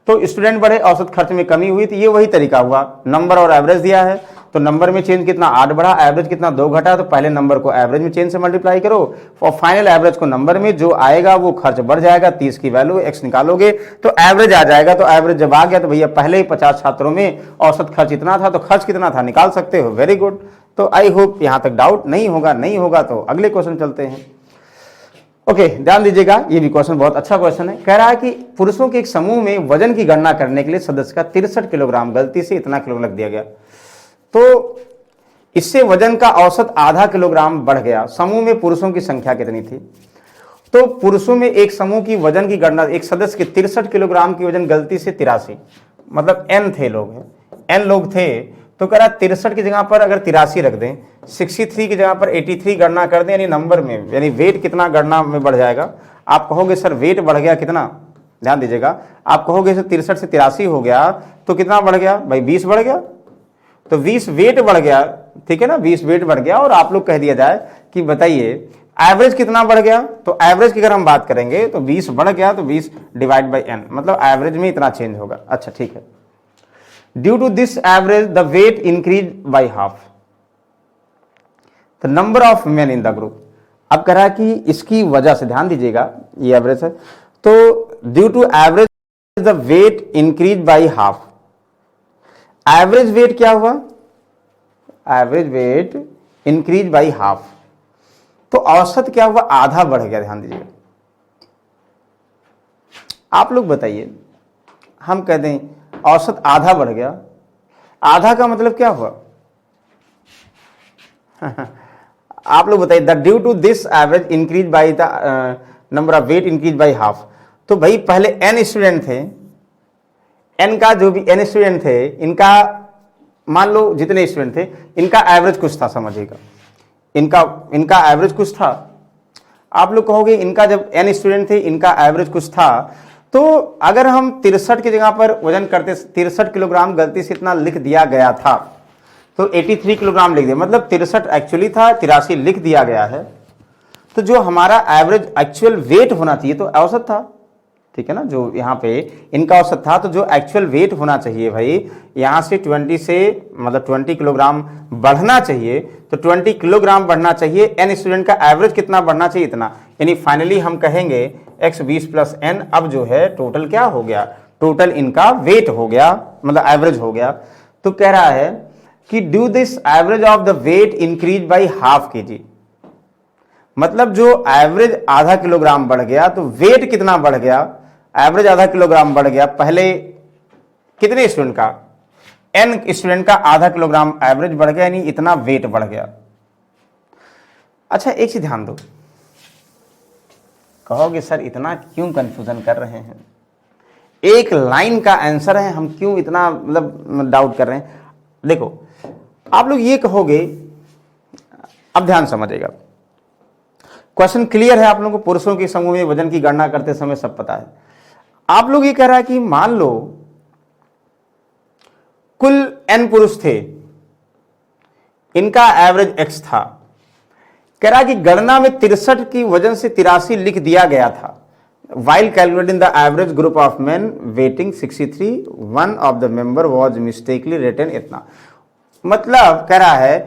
तो स्टूडेंट बढ़े औसत खर्च में कमी हुई, तो ये वही तरीका हुआ, नंबर और एवरेज दिया है तो नंबर में चेंज कितना 8 बढ़ा, एवरेज कितना 2 घटा, तो पहले नंबर को एवरेज में चेंज से मल्टीप्लाई करो और फाइनल एवरेज को नंबर में, जो आएगा वो खर्च बढ़ जाएगा, 30 की वैल्यू x निकालोगे तो एवरेज आ जाएगा। तो एवरेज जब आ गया तो भैया पहले ही 50 छात्रों में औसत खर्च इतना था, तो खर्च कितना था निकाल सकते हो, वेरी गुड। तो आई होप यहां तक डाउट नहीं होगा, नहीं होगा तो अगले क्वेश्चन चलते हैं। ओके, ध्यान दीजिएगा, ये भी क्वेश्चन बहुत अच्छा क्वेश्चन है। कह रहा है कि पुरुषों के एक समूह में वजन की गणना करने के लिए सदस्य का 63 किलोग्राम, गलती से इतना किलो लग दिया गया, तो इससे वजन का औसत आधा किलोग्राम बढ़ गया। समूह में पुरुषों की संख्या कितनी थी, तो पुरुषों में एक समूह की वजन की गणना, एक सदस्य के 63 किलोग्राम की वजन गलती से 83, मतलब n थे लोग, n लोग थे, तो कह रहा 63 की जगह पर अगर 83 रख दें, 63 की जगह पर 83 गणना कर दें, यानी नंबर में, यानी वेट कितना गणना में बढ़ जाएगा। आप कहोगे सर वेट बढ़ गया कितना, ध्यान दीजिएगा, आप कहोगे सर 63 से 83 हो गया तो कितना बढ़ गया भाई, 20 बढ़ गया, तो 20 वेट बढ़ गया, ठीक है ना, 20 वेट बढ़ गया। और आप लोग कह दिया जाए कि बताइए एवरेज कितना बढ़ गया, तो एवरेज की अगर हम बात करेंगे तो 20 बढ़ गया, तो 20 डिवाइड बाई n, मतलब एवरेज में इतना चेंज होगा। अच्छा ठीक है, due to this average the weight increase by half the number of men in the group. अब कह रहा है कि इसकी वजह से, ध्यान दीजिएगा ये एवरेज है, तो due to average the weight increase by half, average weight क्या हुआ, average weight increase by half, तो औसत क्या हुआ, आधा बढ़ गया। ध्यान दीजिएगा, आप लोग बताइए, हम कह दें औसत आधा बढ़ गया, आधा का मतलब क्या हुआ आप लोग बताइए, the due to this average increase by the number of weight increase by half. तो भाई पहले n स्टूडेंट थे, n का जो भी n स्टूडेंट थे, इनका मान लो जितने स्टूडेंट थे, इनका एवरेज कुछ था, समझिएगा इनका एवरेज कुछ था। आप लोग कहोगे इनका जब n स्टूडेंट थे, इनका एवरेज कुछ था, तो अगर हम 63 की जगह पर वजन करते, 63 किलोग्राम गलती से इतना लिख दिया गया था, तो 83 किलोग्राम लिख दिया, मतलब 63 एक्चुअली था, 83 लिख दिया गया है, तो जो हमारा एवरेज एक्चुअल वेट होना चाहिए तो औसत था, ठीक है ना, जो यहाँ पे इनका औसत था, तो जो एक्चुअल वेट होना चाहिए भाई, यहाँ से 20 से मतलब 20 किलोग्राम बढ़ना चाहिए, तो 20 किलोग्राम बढ़ना चाहिए, n स्टूडेंट का एवरेज कितना बढ़ना चाहिए, इतना, यानी फाइनली हम कहेंगे x 20 प्लस n, अब जो है टोटल क्या हो गया, टोटल इनका वेट हो गया, मतलब एवरेज हो गया। तो कह रहा है कि due this average of the weight increase by half kg, मतलब जो एवरेज आधा किलोग्राम बढ़ गया तो वेट कितना बढ़ गया, एवरेज आधा किलोग्राम बढ़ गया। पहले कितने स्टूडेंट का, n स्टूडेंट का आधा किलोग्राम एवरेज बढ़ गया, यानी इतना वेट बढ़ गया। अच्छा एक चीज ध्यान दो, कहोगे सर इतना क्यों कंफ्यूजन कर रहे हैं, एक लाइन का आंसर है, हम क्यों इतना मतलब डाउट कर रहे हैं। देखो आप लोग ये कहोगे, अब ध्यान समझिएगा, क्वेश्चन क्लियर है आप लोगों को, पुरुषों के समूह में वजन की गणना करते समय सब पता है। आप लोग ये कह रहा है कि मान लो कुल n पुरुष थे, इनका एवरेज x था, कह रहा है कि गणना में 63 की वजन से 83 लिख दिया गया था। While calculating the average group of men weighing 63, one of the member was mistakenly written इतना, मतलब कह रहा है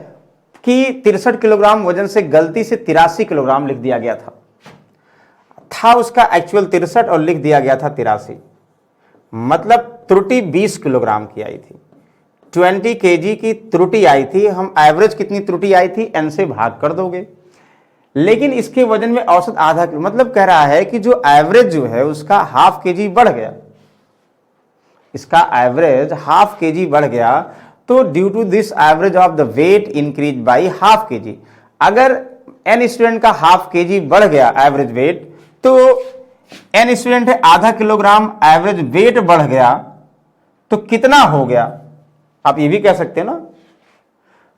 कि 63 किलोग्राम वजन से गलती से 83 किलोग्राम लिख दिया गया था उसका एक्चुअल 63 और लिख दिया गया था 83, मतलब त्रुटि 20 किलोग्राम की आई थी, 20 kg की त्रुटि आई थी। हम एवरेज कितनी त्रुटि आई थी, n से भाग कर दोगे, लेकिन इसके वजन में औसत आधा किलो, मतलब कह रहा है कि जो एवरेज जो है उसका हाफ kg बढ़ गया, इसका एवरेज हाफ kg बढ़ गया, तो due to this average of the weight increase by half kg। अगर n स्टूडेंट का हाफ kg बढ़ गया एवरेज वेट, तो n स्टूडेंट है आधा किलोग्राम एवरेज वेट बढ़ गया, तो कितना हो गया, आप ये भी कह सकते हैं ना।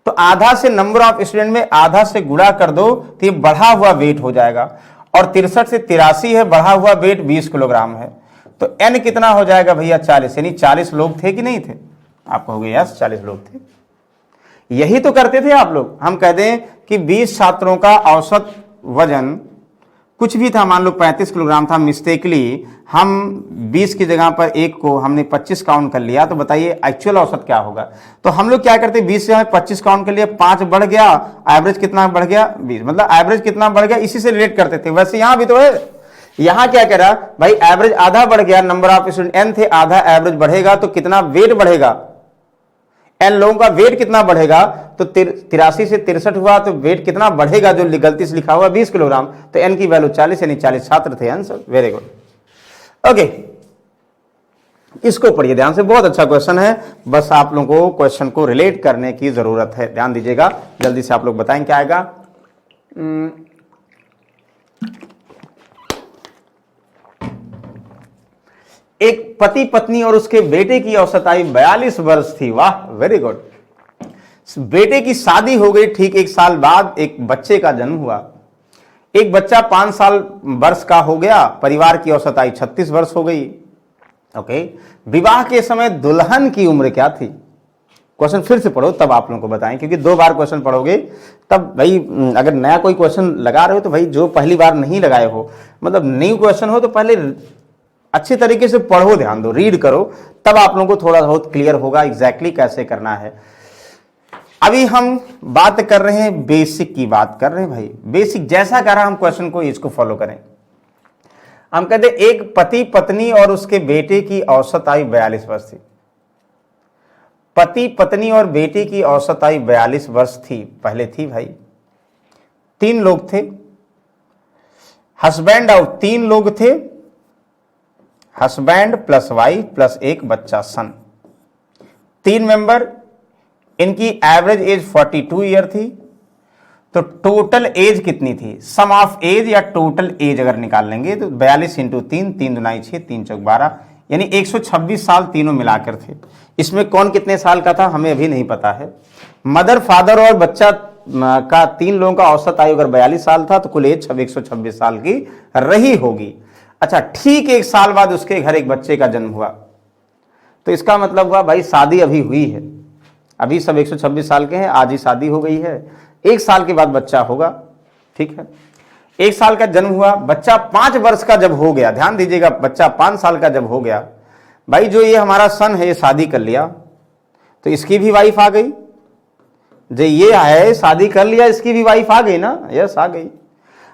तो आधा से नंबर ऑफ स्टूडेंट में आधा से गुणा कर दो तो ये बढ़ा हुआ वेट हो जाएगा, और 63 से 83 है, बढ़ा हुआ वेट 20 किलोग्राम है, तो n कितना हो जाएगा भैया 40, यानी 40 लोग थे कि नहीं थे, आप कहोगे यस 40 लोग थे। यही तो करते थे आप लोग, हम कह दें कि 20 छात्रों का औसत वजन कुछ भी था, मान लो 35 किलोग्राम था, मिस्टेकली हम 20 की जगह पर एक को हमने 25 काउंट कर लिया, तो बताइए एक्चुअल औसत क्या होगा। तो हम लोग क्या करते, 20 से हमें 25 काउंट कर लिया, 5 बढ़ गया, एवरेज कितना बढ़ गया 20, मतलब एवरेज कितना बढ़ गया, इसी से रिलेट करते थे। वैसे यहां भी तो है, यहां क्या कह रहा भाई, एवरेज आधा बढ़ गया, नंबर ऑफ स्टूडेंट n थे, आधा एवरेज बढ़ेगा तो कितना वेट बढ़ेगा, n लोगों का वेट कितना बढ़ेगा, तो 83 से 63 हुआ, तो वेट कितना बढ़ेगा, जो गलती से लिखा हुआ 20 किलोग्राम, तो n की वैल्यू 40, यानी 40 छात्र थे आंसर। वेरी गुड, ओके, इसको पढ़िए ध्यान से, बहुत अच्छा क्वेश्चन है, बस आप लोगों को क्वेश्चन को रिलेट करने की जरूरत है, ध्यान दीजिएगा, जल्दी से आप लोग बताएं क्या आएगा। एक पति पत्नी और उसके बेटे की औसत आयु 42 वर्ष थी, वाह वेरी गुड। बेटे की शादी हो गई, ठीक 1 साल बाद एक बच्चे का जन्म हुआ, एक बच्चा 5 साल वर्ष का हो गया, परिवार की औसत आयु 36 वर्ष हो गई। ओके, विवाह के समय दुल्हन की उम्र क्या थी। क्वेश्चन फिर से पढ़ो तब आप लोगों को बताएं, क्योंकि 2 बार क्वेश्चन पढ़ोगे तब भाई, अगर नया कोई क्वेश्चन लगा रहे हो तो भाई जो पहली बार नहीं लगाए हो, मतलब न्यू क्वेश्चन हो, तो पहले अच्छे तरीके से पढ़ो, ध्यान दो, रीड करो, तब आप लोगों को थोड़ा बहुत क्लियर होगा एग्जैक्टली कैसे करना है। अभी हम बात कर रहे हैं बेसिक की, बात कर रहे हैं भाई बेसिक, जैसा कह रहा हम क्वेश्चन को इसको फॉलो करें। हम कहते एक पति पत्नी और उसके बेटे की औसत आयु 42 वर्ष थी, पति पत्नी और बेटे की औसत आयु 42 वर्ष थी, पहले थी भाई। 3 लोग थे, हस्बैंड और 3 लोग थे, हस्बैंड प्लस वाइफ प्लस एक बच्चा सन, 3 मेंबर, इनकी एवरेज एज 42 ईयर थी। तो टोटल एज कितनी थी, सम ऑफ एज या टोटल एज अगर निकाल लेंगे तो 42 इंटू 3, 3 दूनाई 6, 3 चौक 12, यानी 126 साल तीनों मिलाकर थे। इसमें कौन कितने साल का था हमें अभी नहीं पता है। मदर फादर और बच्चा का 3 लोगों का औसत आयु अगर 42 साल था तो कुल एज 126 साल की रही होगी। अच्छा, ठीक 1 साल बाद उसके घर एक बच्चे का जन्म हुआ, तो इसका मतलब हुआ भाई शादी अभी हुई है, अभी सब 126 साल के हैं, आज ही शादी हो गई है, 1 साल के बाद बच्चा होगा, ठीक है। 1 साल का जन्म हुआ, बच्चा 5 वर्ष का जब हो गया, ध्यान दीजिएगा, बच्चा 5 साल का जब हो गया, भाई जो ये हमारा सन है ये शादी कर लिया, तो इसकी भी वाइफ आ गई, जो ये है शादी कर लिया, इसकी भी वाइफ आ गई ना, यस आ गई।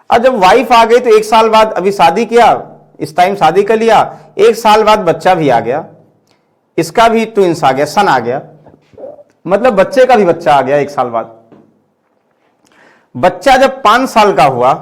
और जब वाइफ आ गई तो 1 साल बाद अभी शादी किया, इस टाइम शादी कर लिया, 1 साल बाद बच्चा भी आ गया, इसका भी ट्विंस आ गया, सन आ गया, मतलब बच्चे का भी बच्चा आ गया 1 साल बाद। बच्चा जब 5 साल का हुआ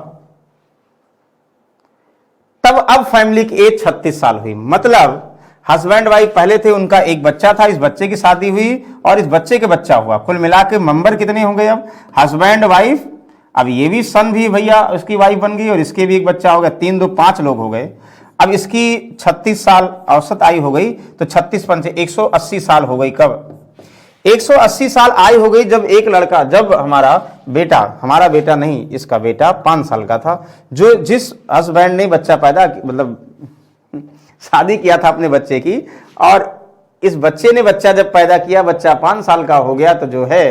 तब अब फैमिली की एज 36 साल हुई। मतलब हस्बैंड वाइफ पहले थे, उनका एक बच्चा था, इस बच्चे की शादी हुई और इस बच्चे के बच्चा हुआ। कुल मिला के मेंबर कितने हो गए अब? हस्बैंड वाइफ, अब ये भी सन भी भैया उसकी वाइफ बन गई और इसके भी एक बच्चा हो गया, 3 2 5 लोग हो गए। अब इसकी 36 साल औसत आयु हो गई, तो 36 पंचे 180 साल हो गई। कब? 180 साल आयु हो गई जब एक लड़का, जब हमारा बेटा नहीं, इसका बेटा 5 साल का था, जो जिस हस्बैंड ने बच्चा पैदा मतलब शादी किया था अपने बच्चे की, और इस बच्चे ने बच्चा जब पैदा किया, बच्चा 5 साल का हो गया, तो जो है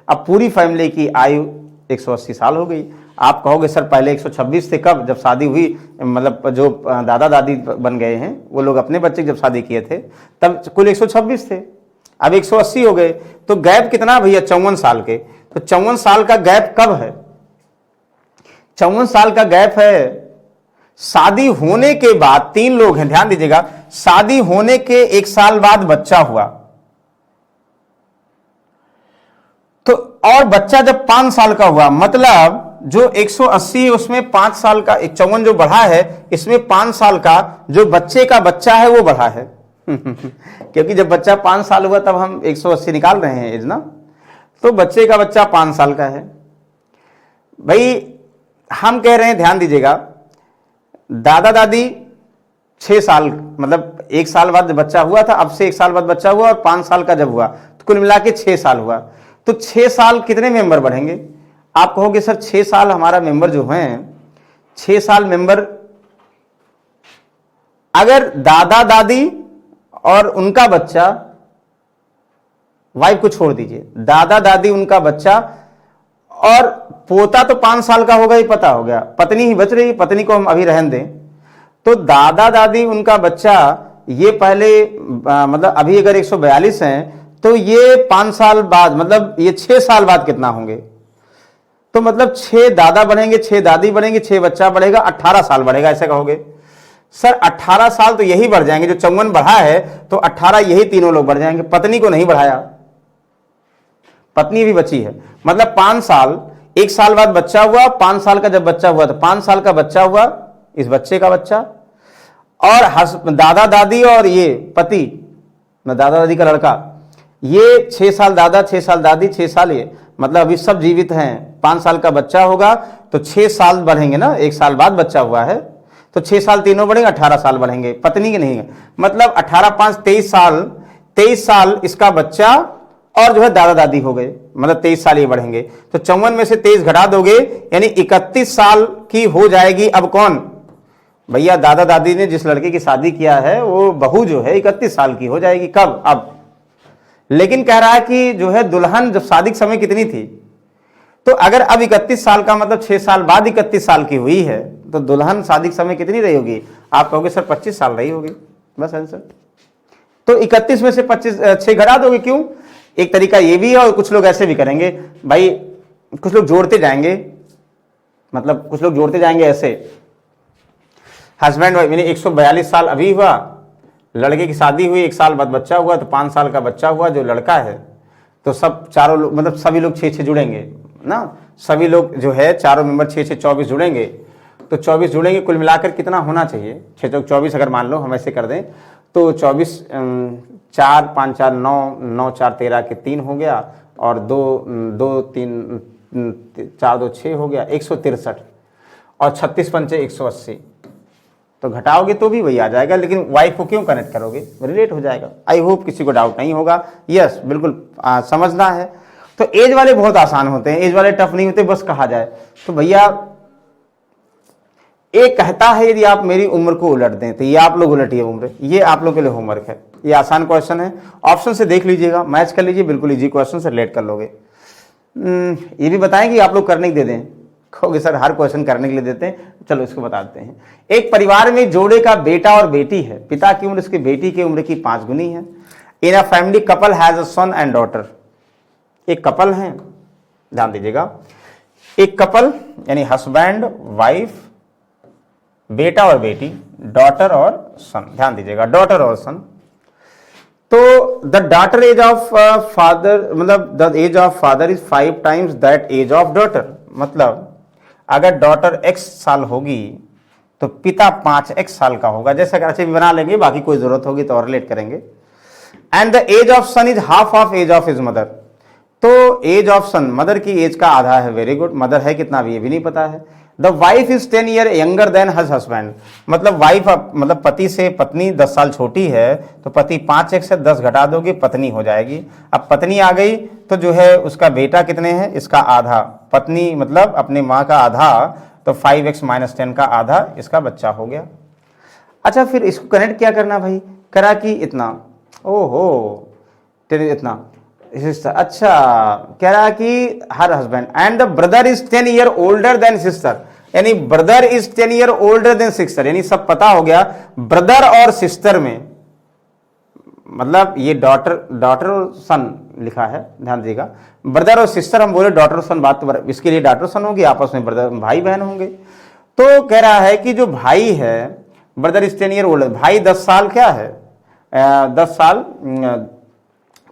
अब पूरी फैमिली की आयु 180 साल हो गई। आप कहोगे सर पहले 126 थे, कब? जब शादी हुई, मतलब जो दादा दादी बन गए हैं वो लोग अपने बच्चे जब शादी किए थे तब कुल 126 थे, अब 180 हो गए। तो गैप कितना भैया? 54 साल के। तो 54 साल का गैप कब है? 54 साल का गैप है शादी होने के बाद। 3 लोग हैं, ध्यान दीजिएगा, शादी होने के 1 साल बाद बच्चा हुआ, तो और बच्चा जब 5 साल का हुआ, मतलब जो 180 उसमें 5 साल का 54 जो बढ़ा है, इसमें 5 साल का जो बच्चे का बच्चा है वो बढ़ा है क्योंकि जब बच्चा 5 साल हुआ तब हम 180 निकाल रहे हैं एज ना, तो बच्चे का बच्चा 5 साल का है। भाई हम कह रहे हैं, ध्यान दीजिएगा, दादा दादी 6 साल, मतलब 1 साल बाद बच्चा हुआ था, अब से 1 साल बाद बच्चा हुआ, और 5 साल का जब हुआ तो कुल मिला के 6 साल हुआ। तो 6 साल कितने मेंबर बढ़ेंगे? आप कहोगे सर 6 साल हमारा मेंबर जो हैं, 6 साल मेंबर, अगर दादा दादी और उनका बच्चा, वाइफ को छोड़ दीजिए, दादा दादी उनका बच्चा और पोता तो 5 साल का होगा ही, पता हो गया, पत्नी ही बच रही, पत्नी को हम अभी रहन दें, तो दादा दादी उनका बच्चा, ये पहले मतलब अभी अगर 142 हैं तो ये 5 साल बाद, मतलब ये 6 साल बाद कितना होंगे? तो मतलब 6 दादा बढ़ेंगे, 6 दादी बढ़ेंगे, 6 बच्चा बढ़ेगा, 18 साल बढ़ेगा, ऐसे कहोगे? सर 18 साल तो यही बढ़ जाएंगे, जो 54 बढ़ा है तो 18 यही तीनों लोग बढ़ जाएंगे, पत्नी को नहीं बढ़ाया, पत्नी भी बची है। मतलब 5 साल, 1 साल बाद बच्चा हुआ, 5 साल का जब बच्चा हुआ तो 5 साल का बच्चा हुआ, इस बच्चे का बच्चा, और दादा दादी और ये पति, दादा दादी का लड़का, ये 6 साल दादा, 6 साल दादी, 6 साल ये, मतलब अभी सब जीवित हैं। 5 साल का बच्चा होगा तो 6 साल बढ़ेंगे ना, 1 साल बाद बच्चा हुआ है तो 6 साल तीनों बढ़ेंगे, 18 साल बढ़ेंगे, पत्नी के नहीं है। मतलब 18 5 23 साल, 23 साल इसका बच्चा और जो है दादा दादी हो गए, मतलब 23 साल ये बढ़ेंगे। तो 54 में से 23 घटा दोगे, यानी 31 साल की हो जाएगी। अब कौन? भैया दादा दादी ने जिस लड़के की शादी किया है वो बहू जो है 31 साल की हो जाएगी। कब? अब। लेकिन कह रहा है कि जो है दुल्हन जब शादी के समय कितनी थी, तो अगर अब 31 साल का मतलब 6 साल बाद 31 साल की हुई है, तो दुल्हन शादी के समय कितनी रही होगी? आप कहोगे सर 25 साल रही होगी, बस आंसर। तो 31 में से 6 घटा दोगे, क्यों? एक तरीका ये भी है, और कुछ लोग ऐसे भी करेंगे भाई, कुछ लोग जोड़ते जाएंगे, मतलब कुछ लोग जोड़ते जाएंगे ऐसे, हस्बैंड वाइफ, यानी 142 साल अभी हुआ, लड़के की शादी हुई, 1 साल बाद बच्चा हुआ, तो 5 साल का बच्चा हुआ जो लड़का है, तो सब चारों लोग, मतलब सभी लोग 6 जुड़ेंगे ना, सभी लोग जो है चारों मेंबर 6 24 जुड़ेंगे, तो 24 जुड़ेंगे, कुल मिलाकर कितना होना चाहिए? 6 चौक 24, अगर मान लो हम ऐसे कर दें तो 24 4 5 4 9 9 4 13 के 3 हो गया, और 2 3 4 2 6 हो गया, 163, और 36 पंचे 180, तो घटाओगे तो भी वही आ जाएगा। लेकिन वाइफ को क्यों कनेक्ट करोगे? रिलेट हो जाएगा। आई होप किसी को डाउट नहीं होगा। यस, बिल्कुल समझना है। तो एज वाले बहुत आसान होते हैं, एज वाले टफ नहीं होते, बस कहा जाए तो भैया एक कहता है यदि आप मेरी उम्र को उलट दें, तो ये आप लोग उलटिए उम्र, ये आप लोग के लिए होमवर्क है, ये आसान क्वेश्चन है, ऑप्शन से देख लीजिएगा, मैच कर लीजिए, बिल्कुल इजी क्वेश्चन से रिलेट कर लोगे। ये भी बताएं कि आप लोग करने के दे दें, कहोगे सर हर क्वेश्चन करने के लिए देते हैं, चलो इसको बता देते हैं। एक परिवार में जोड़े का बेटा और बेटी है, पिता की उम्र उसकी बेटी की उम्र की 5 गुनी है। In a family couple has a son and daughter, एक कपल है, ध्यान दीजिएगा, एक कपल यानी हस्बैंड वाइफ, बेटा और बेटी, डॉटर और सन, ध्यान दीजिएगा, डॉटर और सन। तो the daughter age of father, मतलब the age of father is 5 times that age of daughter. मतलब अगर डॉटर x साल होगी तो पिता 5x साल का होगा। जैसे अगर अच्छे भी बना लेंगे, बाकी कोई जरूरत होगी तो और रिलेट करेंगे। And the age of son is half of age of his mother. तो एज ऑफ सन, मदर की एज का आधा है। Very good. मदर है कितना भी ये भी नहीं पता है। The wife is 10 year younger than हज हस्बैंड। मतलब वाइफ, मतलब पति से पत्नी 10 साल छोटी है, तो पति 5x से 10 घटा दोगे पत्नी हो जाएगी। अब पत्नी आ गई तो जो है उसका बेटा कितने हैं, इसका आधा। पत्नी मतलब अपनी माँ का आधा, तो 5x - 10 का आधा इसका बच्चा हो गया। अच्छा, फिर इसको कनेक्ट क्या करना भाई, करा कि इतना, ओहो तेरे इतना, अच्छा कह रहा कि हर husband and the brother is 10 year older than sister, यानी brother is 10 year older than sister, यानी सब पता हो गया। ब्रदर और सिस्टर में, मतलब ये डॉटर और सन लिखा है, ध्यान दीजिएगा। ब्रदर और सिस्टर हम बोले, डॉटर और सन बात तो इसके लिए डॉटर सन होगी, आपस में ब्रदर भाई बहन होंगे। तो कह रहा है कि जो भाई है, ब्रदर इज 10 ईयर ओल्डर, भाई 10 साल क्या है, 10 साल,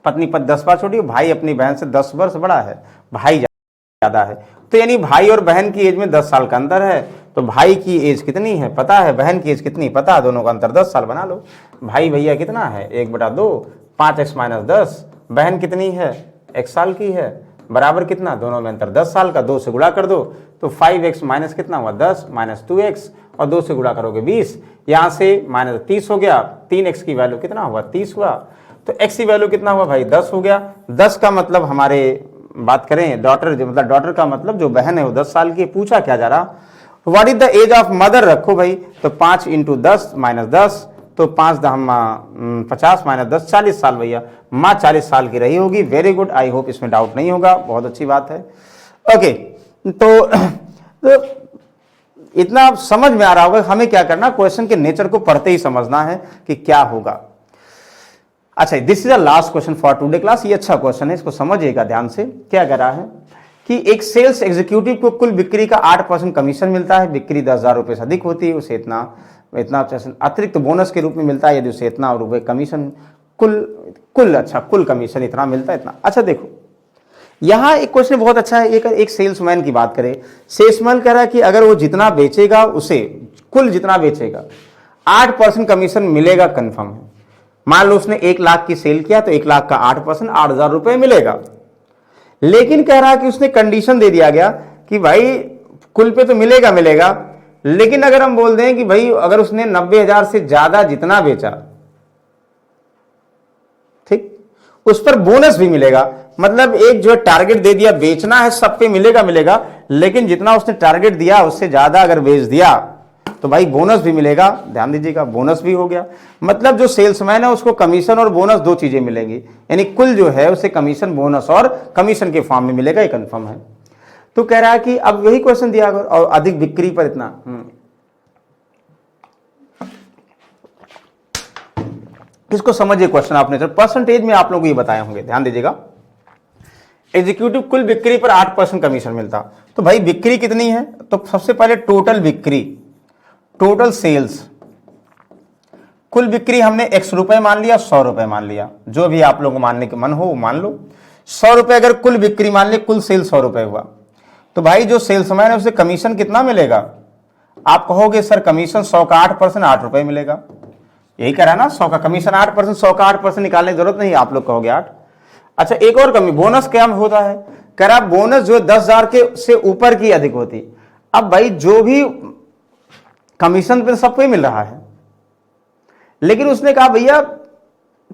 पत्नी 10 बार छोटी, भाई अपनी बहन से 10 वर्ष बड़ा है, भाई ज्यादा है। तो यानी भाई और बहन की एज में 10 साल का अंतर है। तो भाई की एज कितनी है पता है, बहन की एज कितनी पता है, दोनों का अंतर 10 साल बना लो। भाई भैया कितना है 1/2, 5x - 10। बहन कितनी है, 1 साल की है, बराबर कितना, दोनों में अंतर 10 साल का, 2 से गुणा कर दो तो 5x माइनस कितना हुआ 10 - 2x, और 2 से गुणा करोगे 20, यहाँ से -30 हो गया। 3x की वैल्यू कितना हुआ 30 हुआ, तो x की वैल्यू कितना हुआ भाई 10 हो गया। 10 का मतलब हमारे बात करें डॉटर, मतलब डॉटर का मतलब जो बहन है वो 10 साल की। पूछा क्या जा रहा, what is the age of mother रखो भाई, तो 5 × 10 - 10, तो 5 50 - 10 40 साल भैया, माँ 40 साल की रही होगी। वेरी गुड, आई होप इसमें डाउट नहीं होगा, बहुत अच्छी बात है। ओके, तो इतना आप समझ में आ रहा होगा। हमें क्या करना, क्वेश्चन के नेचर को पढ़ते ही समझना है कि क्या होगा। अच्छा, this is the last question for today class. ये अच्छा क्वेश्चन है, इसको समझिएगा ध्यान से। क्या कह रहा है कि एक सेल्स एग्जीक्यूटिव को कुल बिक्री का 8% कमीशन मिलता है। बिक्री 10,000 रुपये से अधिक होती है, उसे इतना अतिरिक्त बोनस के रूप में मिलता है। यदि उसे इतना रुपये कमीशन कुल कमीशन इतना मिलता है, इतना। अच्छा देखो, यहां एक क्वेश्चन बहुत अच्छा है। एक सेल्समैन की बात करें, सेल्समैन कह रहा है कि अगर वो जितना बेचेगा, उसे कुल जितना बेचेगा 8% कमीशन मिलेगा, कंफर्म है। मान लो उसने 1 लाख की सेल किया तो 1 लाख का 8% 8,000 रुपये मिलेगा। लेकिन कह रहा है कि उसने कंडीशन दे दिया गया कि भाई कुल पे तो मिलेगा, लेकिन अगर हम बोल दें कि भाई अगर उसने 90,000 से ज्यादा जितना बेचा, ठीक, उस पर बोनस भी मिलेगा। मतलब एक जो टारगेट दे दिया, बेचना है सब पे मिलेगा, लेकिन जितना उसने टारगेट दिया उससे ज्यादा अगर बेच दिया तो भाई बोनस भी मिलेगा। ध्यान दीजिएगा, बोनस भी हो गया। मतलब जो सेल्समैन है उसको कमीशन और बोनस 2 चीजें मिलेंगी, यानी कुल जो है उसे कमीशन, बोनस और कमीशन के फॉर्म में मिलेगा, ये कंफर्म है। तो कह रहा है कि अब वही क्वेश्चन दिया और अधिक बिक्री पर इतना। इसको समझिए क्वेश्चन आपने सर परसेंटेज में आप लोग ये बताए होंगे, ध्यान दीजिएगा। एग्जीक्यूटिव कुल बिक्री पर 8% कमीशन मिलता, तो भाई बिक्री कितनी है, तो सबसे पहले टोटल बिक्री, टोटल सेल्स, कुल बिक्री हमने x रुपए मान लिया, 100 रुपए मान लिया, जो भी आप लोगों को मानने के मन हो वो मान लो। 100 रुपए अगर कुल बिक्री मान ली, कुल सेल 100 रुपए हुआ, तो भाई जो सेल्समैन है उसे कमीशन कितना मिलेगा। आप कहोगे सर कमीशन 100 का 8% 8 रुपए मिलेगा, यही कह रहा है ना, 100 का कमीशन 8%, 100 का 8% निकालने की जरूरत नहीं, आप लोग कहोगे 8। अच्छा, एक और कमी, बोनस क्या होता है, कह रहा बोनस जो 10,000 के से ऊपर की अधिक होती। अब भाई जो भी कमीशन पे सबको ही मिल रहा है, लेकिन उसने कहा भैया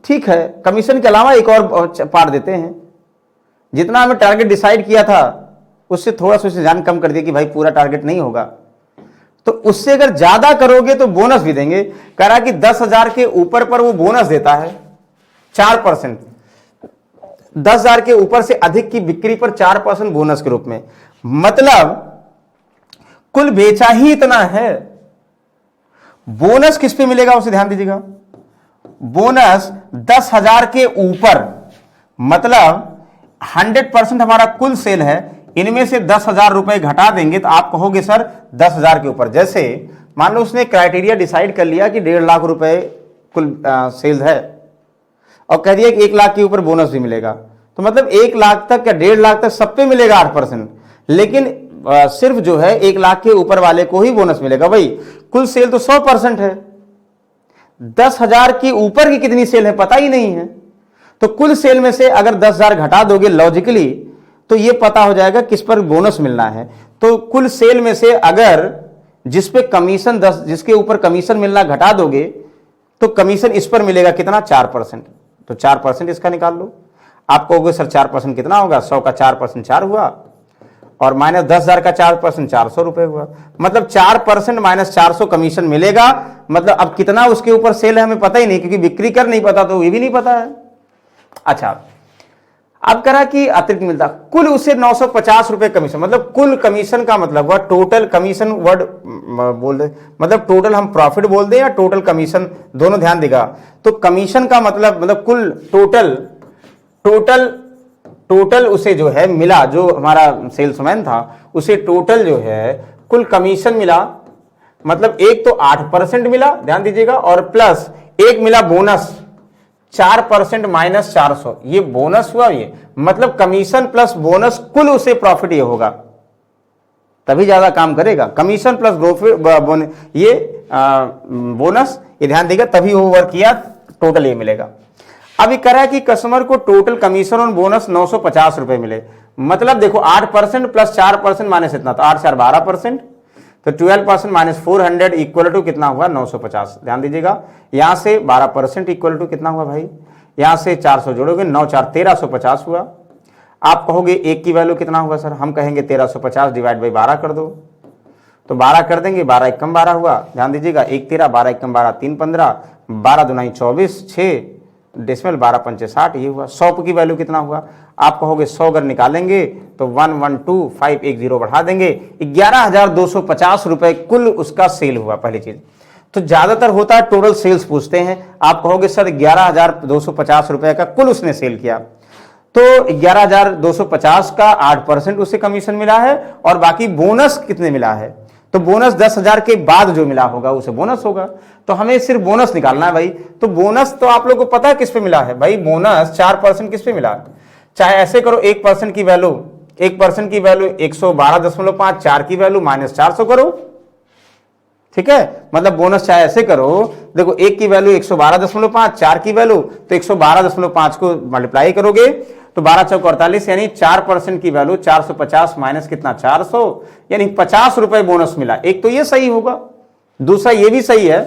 ठीक है कमीशन के अलावा एक और पार देते हैं, जितना हमें टारगेट डिसाइड किया था उससे थोड़ा सा जान कम कर दिया कि भाई पूरा टारगेट नहीं होगा, तो उससे अगर ज्यादा करोगे तो बोनस भी देंगे। कह रहा कि 10,000 के ऊपर पर वो बोनस देता है 4%, 10,000 के ऊपर से अधिक की बिक्री पर 4% बोनस के रूप में। मतलब कुल बेचा ही इतना है, बोनस किस पे मिलेगा उसे ध्यान दीजिएगा। बोनस 10,000 के ऊपर, मतलब 100% हमारा कुल सेल है, इनमें से 10,000 रुपए घटा देंगे तो आप कहोगे सर 10,000 के ऊपर। जैसे मान लो उसने क्राइटेरिया डिसाइड कर लिया कि 1.5 लाख रुपए कुल सेल्स है, और कह दिया कि 1 लाख के ऊपर बोनस भी मिलेगा, तो मतलब 1 लाख तक या 1.5 लाख तक सब पे मिलेगा 8%, लेकिन सिर्फ जो है 1 लाख के ऊपर वाले को ही बोनस मिलेगा। भाई कुल सेल तो 100% है, 10,000 की ऊपर की कितनी सेल है पता ही नहीं है, तो कुल सेल में से अगर 10,000 घटा दोगे लॉजिकली तो ये पता हो जाएगा किस पर बोनस मिलना है। तो कुल सेल में से अगर जिस पे कमीशन 10, जिसके ऊपर कमीशन मिलना घटा दोगे तो कमीशन इस पर मिलेगा कितना, 4%। तो 4% इसका निकाल लो। आप कहोगे सर 4% कितना होगा, 100 का 4% 4 हुआ, और माइनस 10,000 का 4% 400 रुपए हुआ, मतलब 4% माइनस 400 कमीशन मिलेगा। मतलब अब कितना उसके ऊपर सेल है हमें पता ही नहीं, क्योंकि बिक्री कर नहीं पता तो ये भी नहीं पता है। अच्छा, अब करा कि अतिरिक्त मिलता कुल उसे 950 रुपए कमीशन, मतलब कुल कमीशन का मतलब हुआ टोटल कमीशन, वर्ड बोल दे मतलब टोटल हम प्रॉफिट बोल दे या टोटल कमीशन, दोनों ध्यान देगा। तो कमीशन का मतलब कुल टोटल उसे जो है मिला, जो हमारा सेल्समैन था उसे टोटल जो है कुल कमीशन मिला, मतलब एक तो 8% मिला, ध्यान दीजिएगा, और प्लस एक मिला बोनस 4% माइनस 400, ये बोनस हुआ। ये मतलब कमीशन प्लस बोनस कुल उसे प्रॉफिट ये होगा, तभी ज्यादा काम करेगा। कमीशन प्लस ये बोनस, ये ध्यान देगा, तभी वो वर्क किया, टोटल ये मिलेगा। अब ये कह रहा है कि कस्टमर को टोटल कमीशन और बोनस 950 रुपए मिले, मतलब देखो 8% प्लस 4% माइनस इतना, तो 8 4 12%, तो 12% माइनस 400 इक्वल टू कितना हुआ, 950। ध्यान दीजिएगा, यहां से 12% इक्वल टू कितना हुआ भाई, यहां से 400 जोड़ोगे, 9 4 1350 हुआ। आप कहोगे एक की वैल्यू कितना होगा सर, हम कहेंगे 1350 डिवाइड बाई 12 कर दो, तो 12 कर देंगे, 12 एकम 12 हुआ। ध्यान दीजिएगा, 1 13, 12 एकम 12, 3 15, 12 दुनाई 24, 6 डेसिमल 12 पंचे 60, ये हुआ। 100 की वैल्यू कितना हुआ, आप कहोगे 100 अगर निकालेंगे तो 112510 बढ़ा देंगे, 11,250 रुपए कुल उसका सेल हुआ। पहली चीज तो ज्यादातर होता है टोटल सेल्स पूछते हैं, आप कहोगे सर 11,250 रुपए का कुल उसने सेल किया, तो 11,250 का 8% उसे कमीशन मिला है, और बाकी बोनस कितने मिला है, तो बोनस 10,000 के बाद जो मिला होगा उसे बोनस होगा। तो हमें सिर्फ बोनस निकालना है भाई। तो बोनस तो आप लोगों को पता है किस पे मिला है भाई, बोनस 4% किस पे मिला, चाहे ऐसे करो 1% की वैल्यू 112.5, 4 की वैल्यू माइनस 400 करो, ठीक है, मतलब बोनस चाहे ऐसे करो, देखो 1 की वैल्यू 112.5, 4 की वैल्यू, तो 112.5 को मल्टीप्लाई करोगे तो 12 चौक 48, यानी 4% की वैल्यू 450 माइनस कितना 400, यानी 50 रुपए बोनस मिला। एक तो ये सही होगा, दूसरा ये भी सही है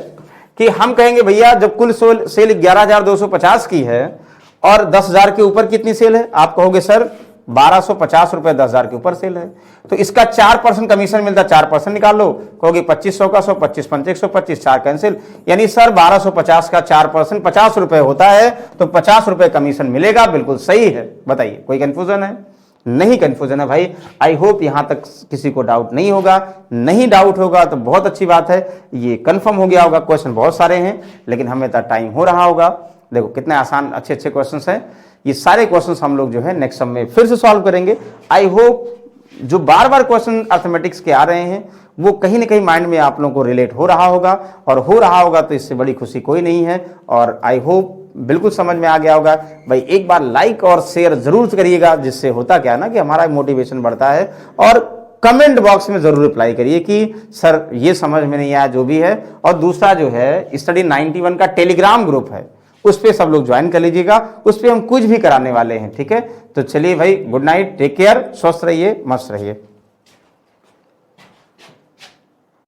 कि हम कहेंगे भैया जब कुल सेल 11,250 की है और 10,000 के ऊपर कितनी सेल है, आप कहोगे सर 1250 रुपए 10,000 के ऊपर सेल है, तो इसका 4% कमीशन मिलता, 4% निकाल लो, कहोगे 2500 का 100, 25 पंचे 125, 4 कैंसिल, यानी सर 1250 का 4% 50 रुपए होता है, तो 50 रुपए कमीशन मिलेगा। बिल्कुल सही है, बताइए कोई कंफ्यूजन है? नहीं कंफ्यूजन है भाई। आई होप यहां तक किसी को डाउट नहीं होगा, नहीं डाउट होगा तो बहुत अच्छी बात है, ये कंफर्म हो गया होगा। क्वेश्चन बहुत सारे हैं लेकिन हमें तो टाइम हो रहा होगा। देखो कितने आसान अच्छे अच्छे क्वेश्चंस हैं, ये सारे क्वेश्चंस हम लोग जो है नेक्स्ट सम में फिर से सॉल्व करेंगे। आई होप जो बार बार क्वेश्चन अर्थमेटिक्स के आ रहे हैं वो कहीं ना कहीं माइंड में आप लोगों को रिलेट हो रहा होगा, और हो रहा होगा तो इससे बड़ी खुशी कोई नहीं है। और आई होप बिल्कुल समझ में आ गया होगा भाई। एक बार लाइक और शेयर जरूर करिएगा, जिससे होता क्या ना कि हमारा मोटिवेशन बढ़ता है, और कमेंट बॉक्स में जरूर रिप्लाई करिए कि सर ये समझ में नहीं आया जो भी है। और दूसरा जो है स्टडी 91 का टेलीग्राम ग्रुप है, उस पर सब लोग ज्वाइन कर लीजिएगा, उस पर हम कुछ भी कराने वाले हैं, ठीक है। तो चलिए भाई, गुड नाइट, टेक केयर, स्वस्थ रहिए, मस्त रहिए।